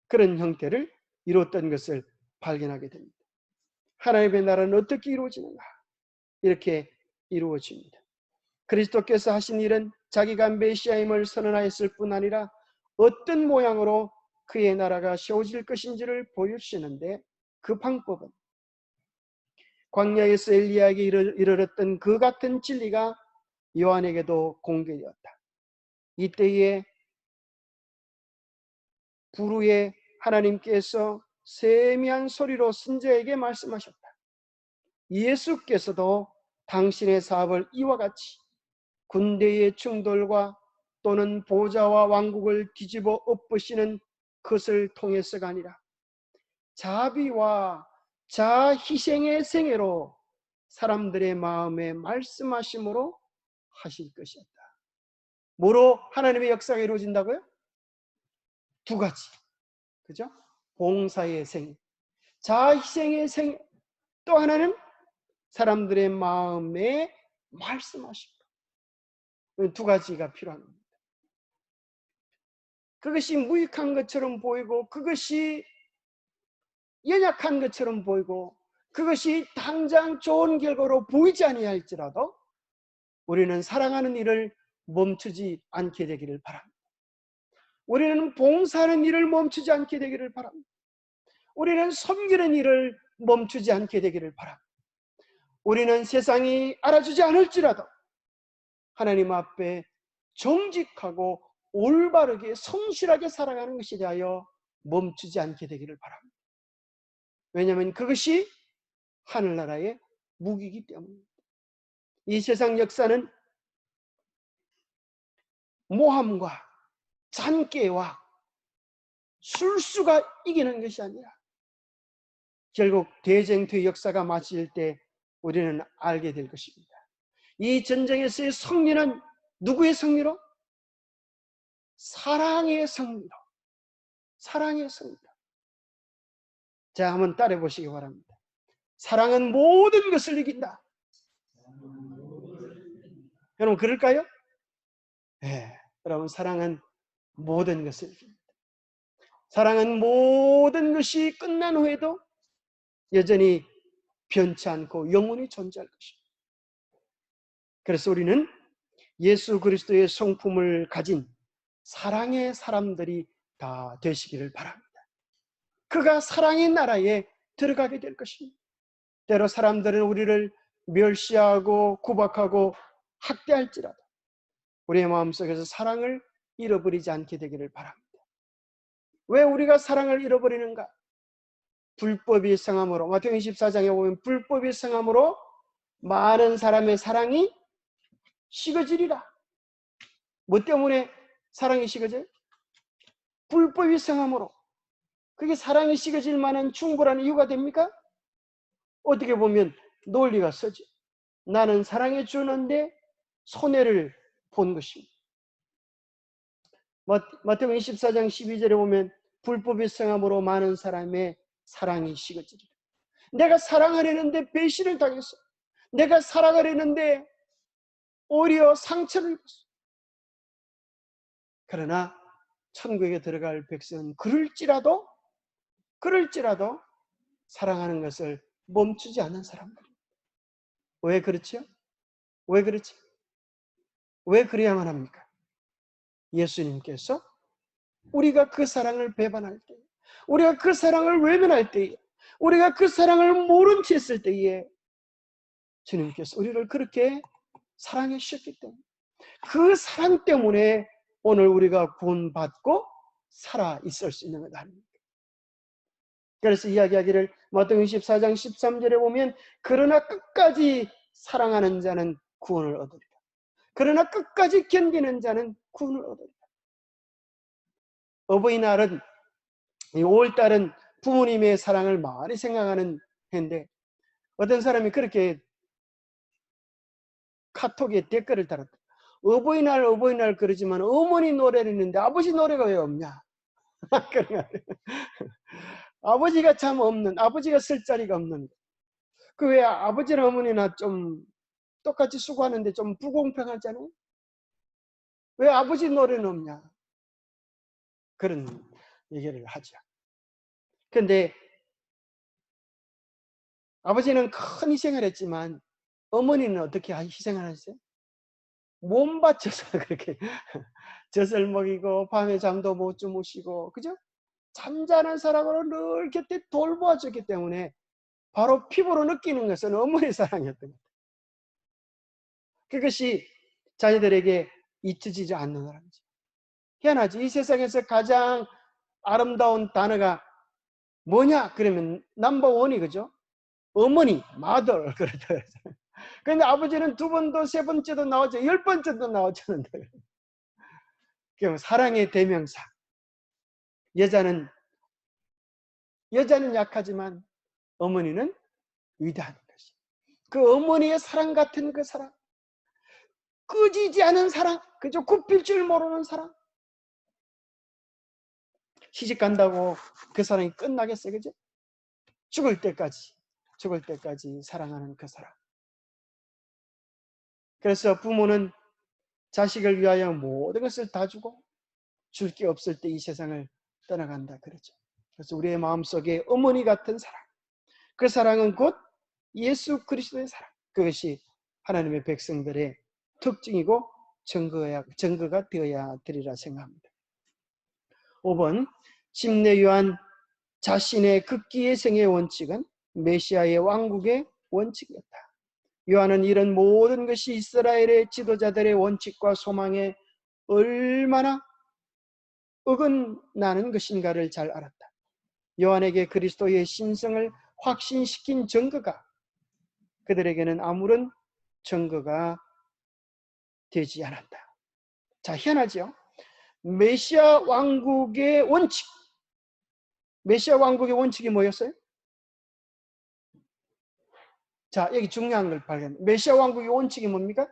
그런 형태를 이뤘던 것을 발견하게 됩니다. 하나님의 나라는 어떻게 이루어지는가? 이렇게 이루어집니다. 그리스도께서 하신 일은 자기가 메시아임을 선언하였을 뿐 아니라 어떤 모양으로 그의 나라가 세워질 것인지를 보여주시는데 그 방법은 광야에서 엘리야에게 이르렀던 그 같은 진리가 요한에게도 공개되었다. 이때에 불후에 하나님께서 세미한 소리로 선지자에게 말씀하셨다. 예수께서도 당신의 사업을 이와 같이 군대의 충돌과 또는 보좌와 왕국을 뒤집어 엎으시는 것을 통해서가 아니라 자비와 자희생의 생애로 사람들의 마음에 말씀하심으로 하실 것이었다. 뭐로 하나님의 역사가 이루어진다고요? 두 가지. 그죠? 봉사의 생, 자희생의 생, 또 하나는 사람들의 마음에 말씀하십니다. 두 가지가 필요합니다. 그것이 무익한 것처럼 보이고 그것이 연약한 것처럼 보이고 그것이 당장 좋은 결과로 보이지 아니할지라도 우리는 사랑하는 일을 멈추지 않게 되기를 바랍니다. 우리는 봉사하는 일을 멈추지 않게 되기를 바랍니다. 우리는 섬기는 일을 멈추지 않게 되기를 바랍니다. 우리는 세상이 알아주지 않을지라도 하나님 앞에 정직하고 올바르게 성실하게 살아가는 것에 대하여 멈추지 않게 되기를 바랍니다. 왜냐하면 그것이 하늘나라의 무기이기 때문입니다. 이 세상 역사는 모함과 잔꾀와 술수가 이기는 것이 아니라 결국 대쟁투의 역사가 마칠 때 우리는 알게 될 것입니다. 이 전쟁에서의 승리는 누구의 승리로? 사랑의 승리로. 사랑의 승리로. 자, 한번 따라해 보시기 바랍니다. 사랑은 모든 것을 이긴다. 여러분 그럴까요? 네, 여러분 사랑은 모든 것을 이깁니다. 사랑은 모든 것이 끝난 후에도 여전히 변치 않고 영원히 존재할 것입니다. 그래서 우리는 예수 그리스도의 성품을 가진 사랑의 사람들이 다 되시기를 바랍니다. 그가 사랑의 나라에 들어가게 될 것입니다. 때로 사람들은 우리를 멸시하고 구박하고 학대할지라도 우리의 마음속에서 사랑을 잃어버리지 않게 되기를 바랍니다. 왜 우리가 사랑을 잃어버리는가? 불법이 성함으로, 마태복음 24장에 보면 불법이 성함으로 많은 사람의 사랑이 식어지리라. 뭐 때문에 사랑이 식어져요? 불법이 성함으로. 그게 사랑이 식어질 만한 충분한 이유가 됩니까? 어떻게 보면 논리가 서죠. 나는 사랑해 주는데 손해를 본 것입니다. 마태복음 24장 12절에 보면 불법이 성함으로 많은 사람의 사랑이 식어지리라. 내가 사랑하려는데 배신을 당했어. 내가 사랑하려는데 오히려 상처를 입었어. 그러나 천국에 들어갈 백성은 그럴지라도 사랑하는 것을 멈추지 않는 사람들입니다. 왜 그렇죠? 왜 그렇지? 왜 그래야만 합니까? 예수님께서 우리가 그 사랑을 배반할 때, 우리가 그 사랑을 외면할 때에, 우리가 그 사랑을 모른 채 했을 때에 주님께서 우리를 그렇게 사랑해 주셨기 때문에 그 사랑 때문에 오늘 우리가 구원받고 살아 있을 수 있는 것 아닙니까? 그래서 이야기하기를 마태복음 24장 13절에 보면 그러나 끝까지 사랑하는 자는 구원을 얻으리라. 그러나 끝까지 견디는 자는 구원을 얻으리라. 어버이날은, 5월달은 부모님의 사랑을 많이 생각하는 해인데 어떤 사람이 그렇게 카톡에 댓글을 달았다. 어버이날 그러지만 어머니 노래를 했는데 아버지 노래가 왜 없냐? 아버지가 참 없는, 아버지가 쓸 자리가 없는. 그 왜 아버지나 어머니나 좀 똑같이 수고하는데 좀 불공평하잖아요? 왜 아버지 노래는 없냐? 그런 얘기를 하죠. 그런데 아버지는 큰 희생을 했지만 어머니는 어떻게 희생을 하셨어요? 몸 바쳐서 그렇게 젖을 먹이고 밤에 잠도 못 주무시고, 그죠? 잠자는 사랑으로 늘 곁에 돌보아줬기 때문에 바로 피부로 느끼는 것은 어머니 사랑이었던 거예요. 그것이 자녀들에게 잊혀지지 않는 거랍니다. 희한하지? 이 세상에서 가장 아름다운 단어가 뭐냐? 그러면 넘버원이, 그죠? 어머니, mother. 그렇다. 그런데 아버지는 두 번도 세 번째도 나왔죠. 10번째도 나왔잖아요. 그럼 사랑의 대명사. 여자는 약하지만 어머니는 위대한 것이. 그 어머니의 사랑 같은 그 사랑, 끄지지 않은 사랑, 그죠? 굽힐 줄 모르는 사랑. 시집 간다고 그 사랑이 끝나겠어요, 그죠? 죽을 때까지 사랑하는 그 사랑. 그래서 부모는 자식을 위하여 모든 것을 다 주고 줄 게 없을 때 이 세상을 떠나간다 그러죠. 그래서 우리의 마음속에 어머니 같은 사랑, 그 사랑은 곧 예수 그리스도의 사랑, 그것이 하나님의 백성들의 특징이고 증거가 되어야 되리라 생각합니다. 5번, 침례 요한 자신의 극기의 생의 원칙은 메시아의 왕국의 원칙이었다. 요한은 이런 모든 것이 이스라엘의 지도자들의 원칙과 소망에 얼마나 어긋나는 것인가를 잘 알았다. 요한에게 그리스도의 신성을 확신시킨 증거가 그들에게는 아무런 증거가 되지 않았다. 자, 희한하죠? 메시아 왕국의 원칙. 메시아 왕국의 원칙이 뭐였어요? 자, 여기 중요한 걸 발견. 메시아 왕국의 원칙이 뭡니까?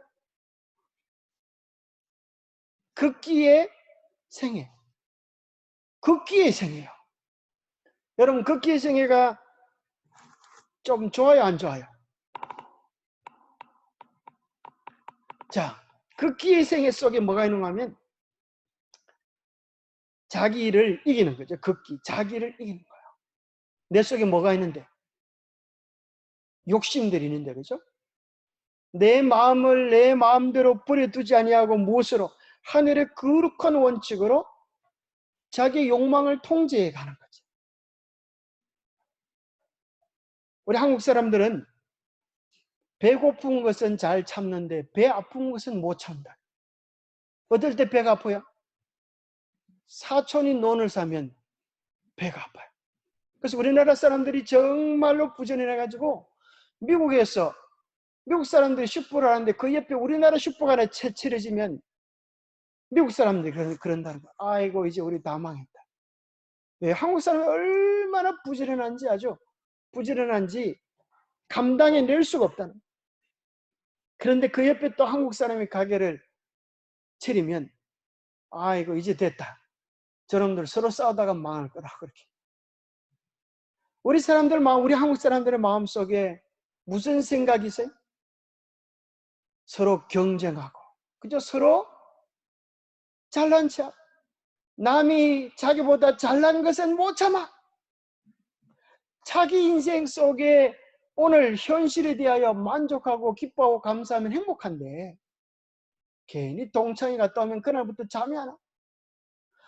극기의 생애. 극기의 생애요. 여러분, 극기의 생애가 좀 좋아요, 안 좋아요? 자, 극기의 생애 속에 뭐가 있는가 하면 자기를 이기는 거죠. 극기. 자기를 이기는 거예요. 내 속에 뭐가 있는데? 욕심들이 있는데, 그죠? 내 마음을 내 마음대로 버려두지 아니하고 무엇으로? 하늘의 거룩한 원칙으로 자기 욕망을 통제해 가는 거죠. 우리 한국 사람들은 배고픈 것은 잘 참는데 배 아픈 것은 못 참다. 어떨 때 배가 아파요? 사촌이 논을 사면 배가 아파요. 그래서 우리나라 사람들이 정말로 부지런해가지고 미국 사람들이 슈퍼를 하는데 그 옆에 우리나라 슈퍼가 하나 차려지면 미국 사람들이 그런다는 거예요. 아이고, 이제 우리 다 망했다. 네, 한국 사람이 얼마나 부지런한지 감당해낼 수가 없다는 거예요. 그런데 그 옆에 또 한국 사람이 가게를 차리면 아이고, 이제 됐다. 저놈들 서로 싸우다가 망할 거다. 그렇게. 우리 한국 사람들의 마음속에 무슨 생각이 있어요? 서로 경쟁하고, 그죠? 서로 잘난 척. 남이 자기보다 잘난 것은 못 참아. 자기 인생 속에 오늘 현실에 대하여 만족하고 기뻐하고 감사하면 행복한데 괜히 동창이 갔다 오면 그날부터 잠이 안 와.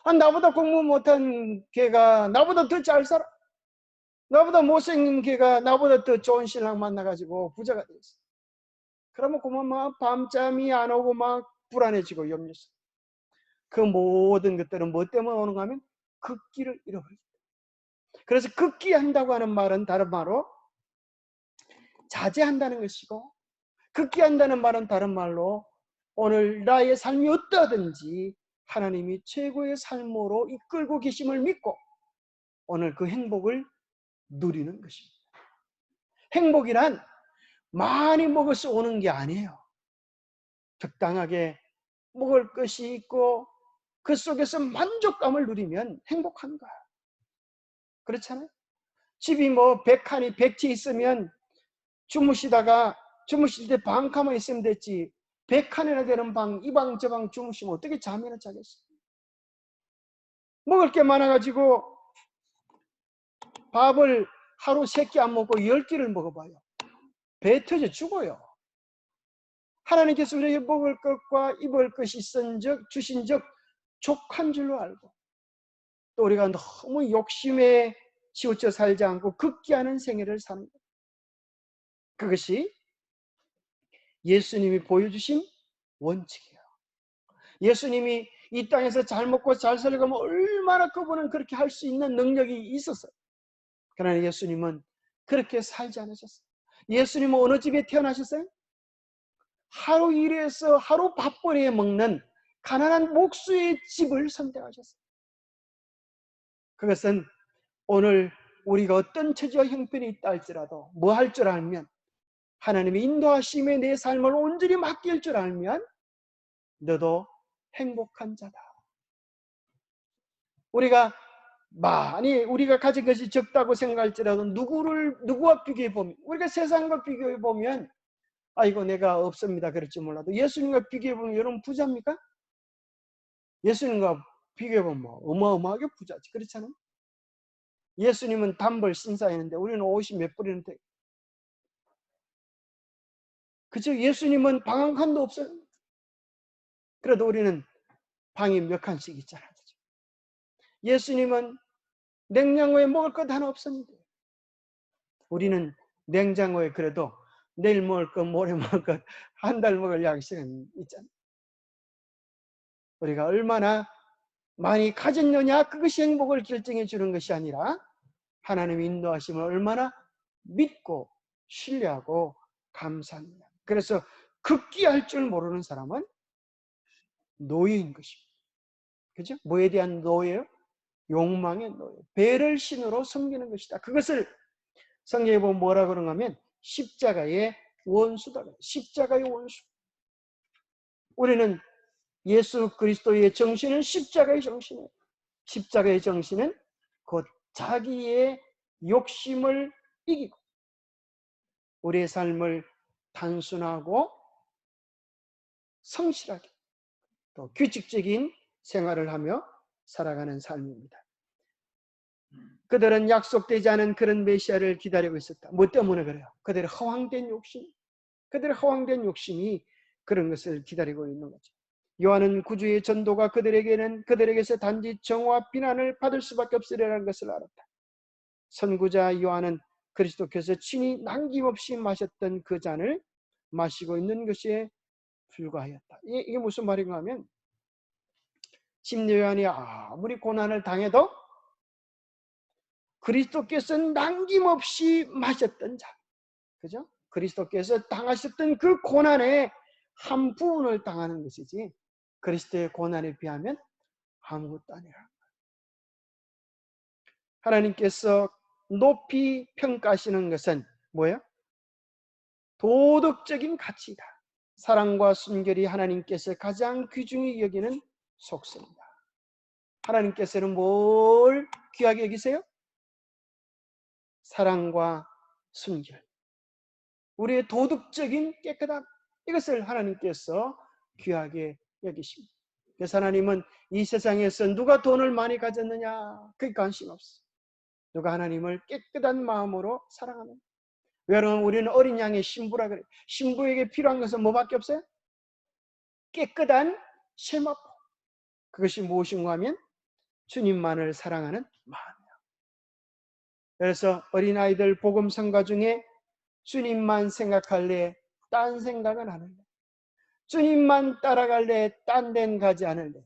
아, 나보다 공부 못한 걔가 나보다 더 잘 살아. 나보다 못생긴 걔가 나보다 더 좋은 신랑 만나가지고 부자가 됐어. 그러면 그만 막 밤잠이 안 오고 막 불안해지고 염려스. 그 모든 것들은 뭐 때문에 오는가 하면 극기를 잃어버립니다. 그래서 극기한다고 하는 말은 다른 말로 자제한다는 것이고, 극기한다는 말은 다른 말로 오늘 나의 삶이 어떠하든지 하나님이 최고의 삶으로 이끌고 계심을 믿고 오늘 그 행복을 누리는 것입니다. 행복이란 많이 먹어서 오는 게 아니에요. 적당하게 먹을 것이 있고 그 속에서 만족감을 누리면 행복한 거야. 그렇잖아요? 집이 뭐 100칸이 100채 있으면 주무실 때 방 칸만 있으면 됐지. 100칸이나 되는 방, 이 방 저 방 주무시면 어떻게 잠이나 자겠어요? 먹을 게 많아가지고 밥을 하루 3끼 안 먹고 10끼를 먹어봐요. 배 터져 죽어요. 하나님께서 우리에게 먹을 것과 입을 것이 주신 적 족한 줄로 알고, 또 우리가 너무 욕심에 치우쳐 살지 않고 극기하는 생애를 사는 것. 그것이 예수님이 보여주신 원칙이에요. 예수님이 이 땅에서 잘 먹고 잘 살려가면 얼마나 그분은 그렇게 할 수 있는 능력이 있었어요. 그러나 예수님은 그렇게 살지 않으셨어요. 예수님은 어느 집에 태어나셨어요? 하루 일해서 하루 밥벌이에 먹는 가난한 목수의 집을 선택하셨어요. 그것은 오늘 우리가 어떤 처지와 형편이 있다 할지라도 뭐 할 줄 알면, 하나님의 인도하심에 내 삶을 온전히 맡길 줄 알면 너도 행복한 자다. 우리가 많이 우리가 가진 것이 적다고 생각할지라도 누구와 비교해 보면, 우리가 세상과 비교해 보면 아이고 내가 없습니다 그럴지 몰라도 예수님과 비교해 보면 여러분 부자입니까? 예수님과 비교해 보면 뭐 어마어마하게 부자지. 그렇잖아요. 예수님은 단벌 신사였는데 우리는 옷이 몇 불이는데, 그죠? 예수님은 방 한 칸도 없어요. 그래도 우리는 방이 몇 칸씩 있잖아요. 예수님은 냉장고에 먹을 것 하나 없었는데 우리는 냉장고에 그래도 내일 먹을 것, 모레 먹을 것, 한 달 먹을 양식은 있잖아요. 우리가 얼마나 많이 가졌느냐, 그것이 행복을 결정해 주는 것이 아니라 하나님의 인도하심을 얼마나 믿고 신뢰하고 감사합니다. 그래서 극기할 줄 모르는 사람은 노예인 것입니다. 그죠? 뭐에 대한 노예요? 욕망의 노예. 배를 신으로 섬기는 것이다. 그것을 성경에 보면 뭐라 그런가 하면 십자가의 원수다. 십자가의 원수. 우리는 예수 그리스도의 정신은 십자가의 정신이에요. 십자가의 정신은 곧 자기의 욕심을 이기고 우리의 삶을 단순하고 성실하게 또 규칙적인 생활을 하며 살아가는 삶입니다. 그들은 약속되지 않은 그런 메시아를 기다리고 있었다. 뭐 때문에 그래요? 그들의 허황된 욕심, 그들의 허황된 욕심이 그런 것을 기다리고 있는 거죠. 요한은 구주의 전도가 그들에게서 단지 정오와 비난을 받을 수밖에 없으리라는 것을 알았다. 선구자 요한은 그리스도께서 친히 남김없이 마셨던 그 잔을 마시고 있는 것에 불과하였다. 이게 무슨 말인가 하면 침례 요한이 아무리 고난을 당해도 그리스도께서 남김없이 마셨던 잔, 그죠? 그리스도께서 당하셨던 그 고난의 한 부분을 당하는 것이지 그리스도의 고난에 비하면 아무것도 아니라. 하나님께서 높이 평가하시는 것은 뭐예요? 도덕적인 가치이다. 사랑과 순결이 하나님께서 가장 귀중히 여기는 속성이다. 하나님께서는 뭘 귀하게 여기세요? 사랑과 순결. 우리의 도덕적인 깨끗함. 이것을 하나님께서 귀하게 여기십니다. 그래서 하나님은 이 세상에서 누가 돈을 많이 가졌느냐 그게 관심 없어. 누가 하나님을 깨끗한 마음으로 사랑하는. 여러분 우리는 어린 양의 신부라 그래요. 신부에게 필요한 것은 뭐밖에 없어요? 깨끗한 세마포. 그것이 무엇인가 하면 주님만을 사랑하는 마음이에요. 그래서 어린아이들 복음 성가 중에 주님만 생각할래, 딴 생각은 안 할래. 주님만 따라갈래, 딴 데는 가지 않을래.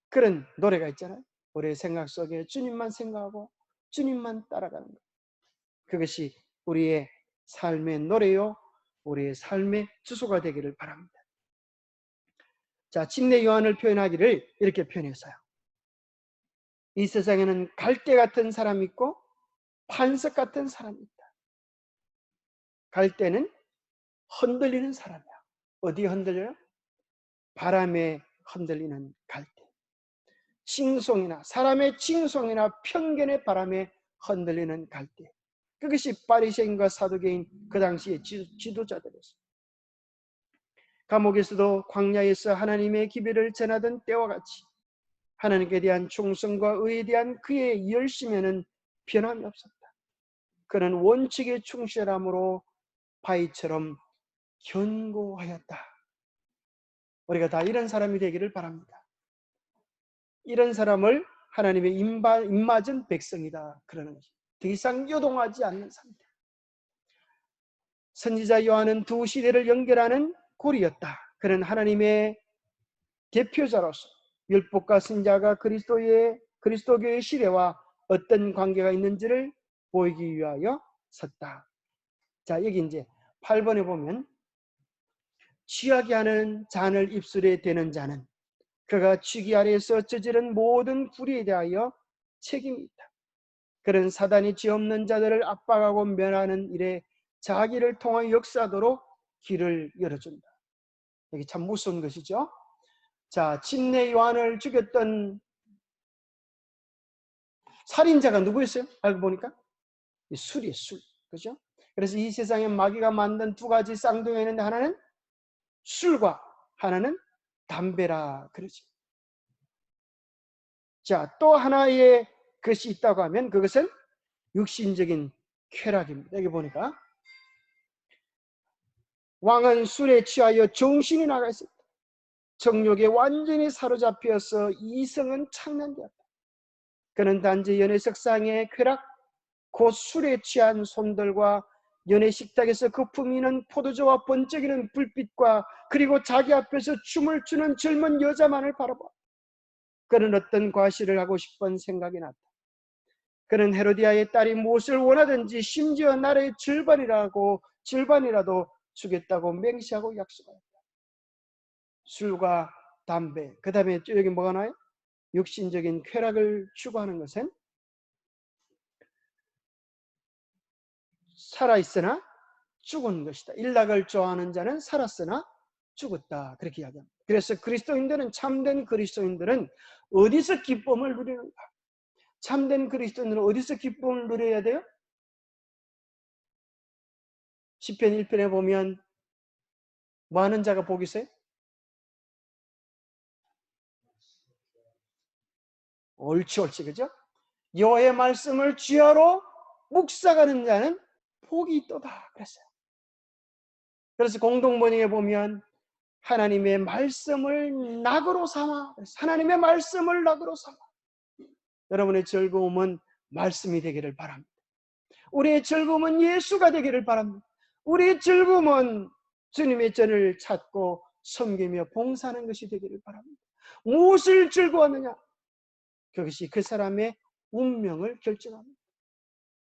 그런 노래가 있잖아요. 우리의 생각 속에 주님만 생각하고 주님만 따라가는 것. 그것이 우리의 삶의 노래요, 우리의 삶의 주소가 되기를 바랍니다. 자, 침례 요한을 표현하기를 이렇게 표현했어요. 이 세상에는 갈대 같은 사람이 있고 반석 같은 사람이 있다. 갈대는 흔들리는 사람이야. 어디에 흔들려요? 바람에 흔들리는 갈대. 칭송이나 사람의 칭송이나 편견의 바람에 흔들리는 갈대. 그것이 바리새인과 사두개인 그 당시의 지도자들이었습니다. 감옥에서도 광야에서 하나님의 기별을 전하던 때와 같이 하나님께 대한 충성과 의에 대한 그의 열심에는 변함이 없었다. 그는 원칙에 충실함으로 바위처럼 견고하였다. 우리가 다 이런 사람이 되기를 바랍니다. 이런 사람을 하나님의 입맞은 백성이다 그러는 것입니다. 더 이상 요동하지 않는 상태. 선지자 요한은 두 시대를 연결하는 고리였다. 그는 하나님의 대표자로서 율법과 선지자가 그리스도교의 시대와 어떤 관계가 있는지를 보이기 위하여 섰다. 자, 여기 이제 8번에 보면 취하게 하는 잔을 입술에 대는 자는 그가 취기 아래에서 저지른 모든 불의에 대하여 책임이 있다. 그런 사단이 죄 없는 자들을 압박하고 멸하는 일에 자기를 통하여 역사하도록 길을 열어준다. 이게 참 무서운 것이죠. 자, 침례 요한을 죽였던 살인자가 누구였어요? 알고 보니까 술이에요, 술. 그죠? 그래서 이 세상에 마귀가 만든 두 가지 쌍둥이가 있는데 하나는 술과 하나는 담배라 그러죠. 자, 또 하나의 것이 있다고 하면 그것은 육신적인 쾌락입니다. 여기 보니까 왕은 술에 취하여 정신이 나가 있습니다. 정욕에 완전히 사로잡혀서 이성은 창난되었다. 그는 단지 연회석상의 쾌락, 곧 술에 취한 손들과 연회 식탁에서 거품이는 포도주와 번쩍이는 불빛과 그리고 자기 앞에서 춤을 추는 젊은 여자만을 바라봐 그는 어떤 과시를 하고 싶은 생각이 났다. 그는 헤로디아의 딸이 무엇을 원하든지 심지어 나라의 절반이라도 주겠다고 맹세하고 약속하였다. 술과 담배, 그 다음에 여기 뭐가 나요? 육신적인 쾌락을 추구하는 것은 살아있으나 죽은 것이다. 일락을 좋아하는 자는 살았으나 죽었다. 그렇게 이야기합니다. 그래서 그리스도인들은, 참된 그리스도인들은 어디서 기쁨을 누리는가? 참된 그리스도인들은 어디서 기쁨을 누려야 돼요? 시편 1편에 보면 뭐 하는 자가 복이 있어요? 옳지, 그죠? 여호와의 말씀을 주야로 묵상하는 자는 복이 있도다 그랬어요. 그래서 공동번역에 보면 하나님의 말씀을 낙으로 삼아, 하나님의 말씀을 낙으로 삼아. 여러분의 즐거움은 말씀이 되기를 바랍니다. 우리의 즐거움은 예수가 되기를 바랍니다. 우리의 즐거움은 주님의 전을 찾고 섬기며 봉사하는 것이 되기를 바랍니다. 무엇을 즐거워하느냐? 그것이 그 사람의 운명을 결정합니다.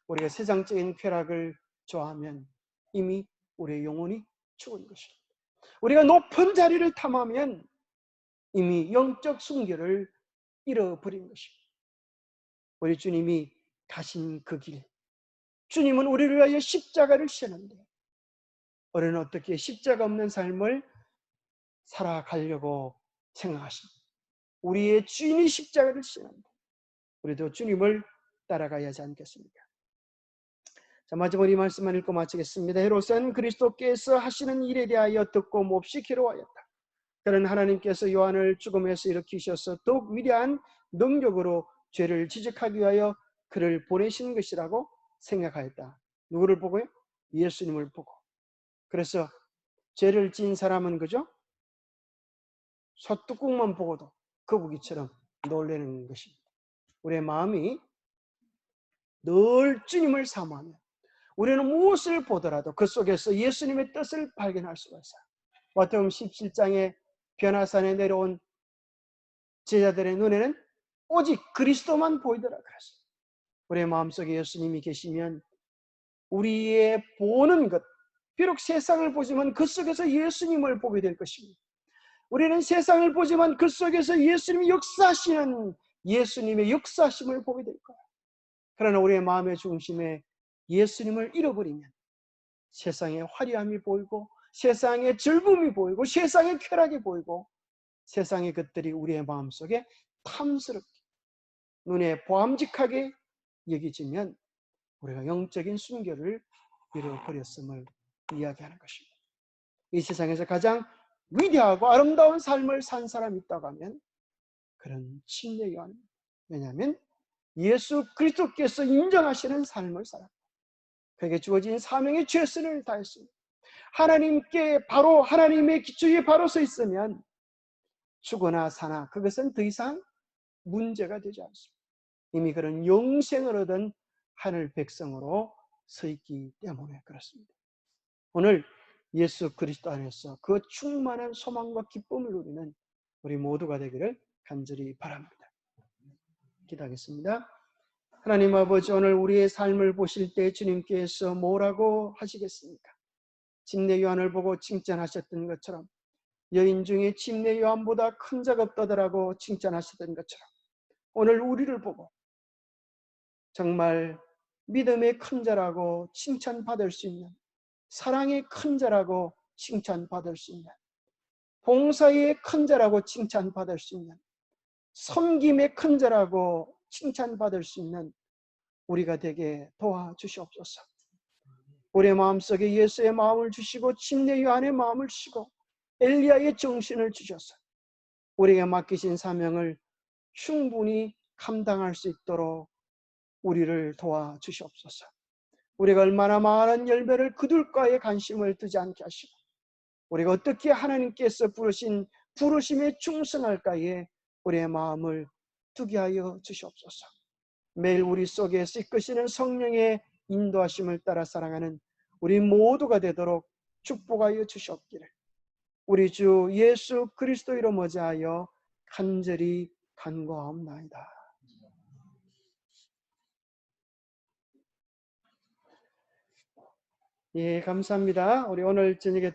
우리가 세상적인 쾌락을 좋아하면 이미 우리의 영혼이 죽은 것입니다. 우리가 높은 자리를 탐하면 이미 영적 순결을 잃어버린 것입니다. 우리 주님이 가신 그 길, 주님은 우리를 위하여 십자가를 지셨는데 우리는 어떻게 십자가 없는 삶을 살아가려고 생각하십니까? 우리의 주인이 십자가를 지셨는데 우리도 주님을 따라가야 하지 않겠습니까? 자, 마지막으로 이 말씀만 읽고 마치겠습니다. 헤롯은 그리스도께서 하시는 일에 대하여 듣고 몹시 괴로워하였다. 그는 하나님께서 요한을 죽음에서 일으키셔서 더욱 위대한 능력으로 죄를 지적하기 위하여 그를 보내신 것이라고 생각하였다. 누구를 보고요? 예수님을 보고. 그래서 죄를 지은 사람은 그죠? 솥뚜껑만 보고도 거북이처럼 놀라는 것입니다. 우리의 마음이 늘 주님을 사모하면 우리는 무엇을 보더라도 그 속에서 예수님의 뜻을 발견할 수가 있어요. 마태복음 17장에 변화산에 내려온 제자들의 눈에는 오직 그리스도만 보이더라 그랬어요. 우리의 마음속에 예수님이 계시면 우리의 보는 것, 비록 세상을 보지만 그 속에서 예수님을 보게 될 것입니다. 우리는 세상을 보지만 그 속에서 예수님이 역사하시는 예수님의 역사심을 보게 될 거예요. 그러나 우리의 마음의 중심에 예수님을 잃어버리면 세상의 화려함이 보이고 세상의 즐거움이 보이고 세상의 쾌락이 보이고 세상의 것들이 우리의 마음속에 탐스럽게 눈에 보암직하게 여기지면 우리가 영적인 순결을 잃어버렸음을 이야기하는 것입니다. 이 세상에서 가장 위대하고 아름다운 삶을 산 사람이 있다고 하면 그런 침례 요한입니다. 왜냐하면 예수 그리스도께서 인정하시는 삶을 살았고 그에게 주어진 사명의 최선을 다했습니다. 하나님께 바로 하나님의 기초에 바로 서 있으면 죽거나 사나 그것은 더 이상 문제가 되지 않습니다. 이미 그런 영생을 얻은 하늘 백성으로 서 있기 때문에 그렇습니다. 오늘 예수 그리스도 안에서 그 충만한 소망과 기쁨을 누리는 우리 모두가 되기를 간절히 바랍니다. 기도하겠습니다. 하나님 아버지, 오늘 우리의 삶을 보실 때 주님께서 뭐라고 하시겠습니까? 침례 요한을 보고 칭찬하셨던 것처럼 여인 중에 침례 요한보다 큰 자가 없다더라고 칭찬하셨던 것처럼 오늘 우리를 보고 정말 믿음의 큰 자라고 칭찬받을 수 있는, 사랑의 큰 자라고 칭찬받을 수 있는, 봉사의 큰 자라고 칭찬받을 수 있는, 섬김의 큰 자라고 칭찬받을 수 있는 우리가 되게 도와주시옵소서. 우리의 마음속에 예수의 마음을 주시고 침례 요한의 마음을 주시고 엘리야의 정신을 주셔서 우리에게 맡기신 사명을 충분히 감당할 수 있도록 우리를 도와주시옵소서. 우리가 얼마나 많은 열매를 거둘까에 관심을 두지 않게 하시고 우리가 어떻게 하나님께서 부르신 부르심에 충성할까에 우리의 마음을 두게 하여 주시옵소서. 매일 우리 속에서 이끄시는 성령의 인도하심을 따라 살아가는 우리 모두가 되도록 축복하여 주시옵기를 우리 주 예수 그리스도 이름 어지하여 간절히 간구하옵나이다. 예, 감사합니다. 우리 오늘 저녁에